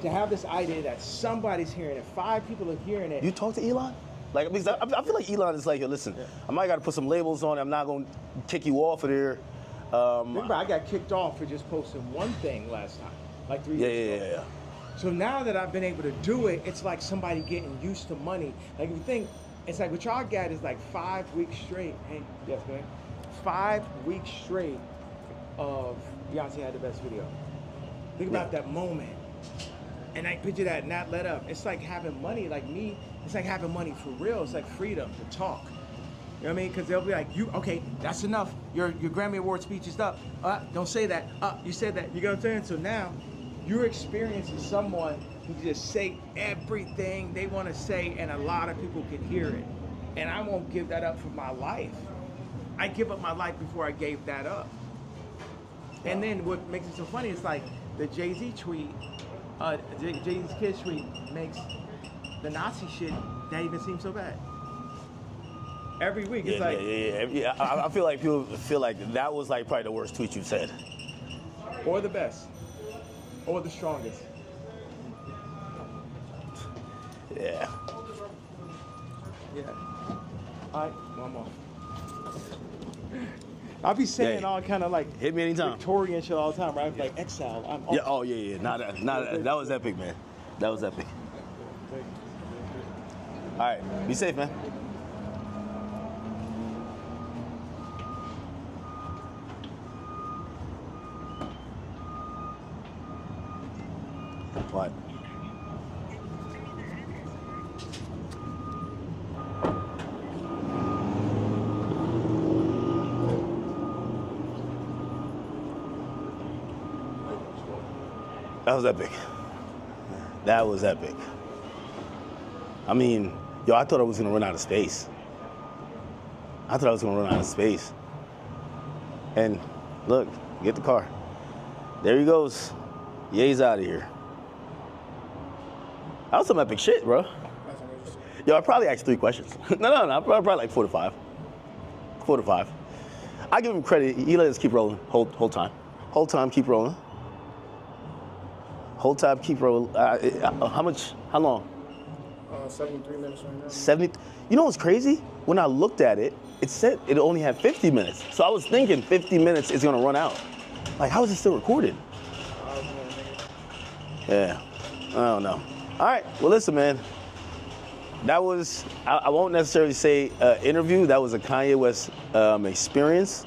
to have this idea that somebody's hearing it, 5 people are hearing it. You talk to Elon? Like, because I feel like Elon is like, yo, listen, I might got to put some labels on it. I'm not going to kick you off of there. Remember, I got kicked off for just posting one thing last time, like 3 years ago. So now that I've been able to do it, it's like somebody getting used to money. Like, if you think, it's like what y'all got is like 5 weeks straight. Hey, yes, man. 5 weeks straight of Beyonce had the best video. Think about that moment. And I picture that not let up. It's like having money, like me, it's like having money for real. It's like freedom to talk. You know what I mean? Because they'll be like, okay, that's enough. Your Grammy Award speech is up. Don't say that. You said that. You know what I'm saying? So now you're experiencing someone who just say everything they want to say, and a lot of people can hear it. And I won't give that up for my life. I give up my life before I gave that up. And then what makes it so funny is like the Jay-Z tweet, Jay-Z's Kids tweet makes the Nazi shit not even seem so bad. Every week, it's I feel like people feel like that was like probably the worst tweet you've said. Or the best. Or the strongest. Yeah. Yeah. All right, one more. I'll be saying all kind of like hit me anytime. Victorian shit all the time, right? Like exile. That was epic, man. That was epic. All right, be safe, man. What? That was epic. That was epic. I mean, yo, I thought I was gonna run out of space. And look, get the car. There he goes. Ye's out of here. That was some epic shit, bro. Yo, I probably asked 3 questions. No, probably like 4 to 5. 4 to 5. I give him credit. He let us keep rolling whole time. Whole time, keep rolling. Whole time, keep rolling. How long? 73 minutes right now. 70. You know what's crazy? When I looked at it, it said it only had 50 minutes. So I was thinking 50 minutes is gonna run out. Like, how is it still recorded? Yeah, I don't know. All right, well, listen, man. That was, I won't necessarily say interview. That was a Kanye West experience.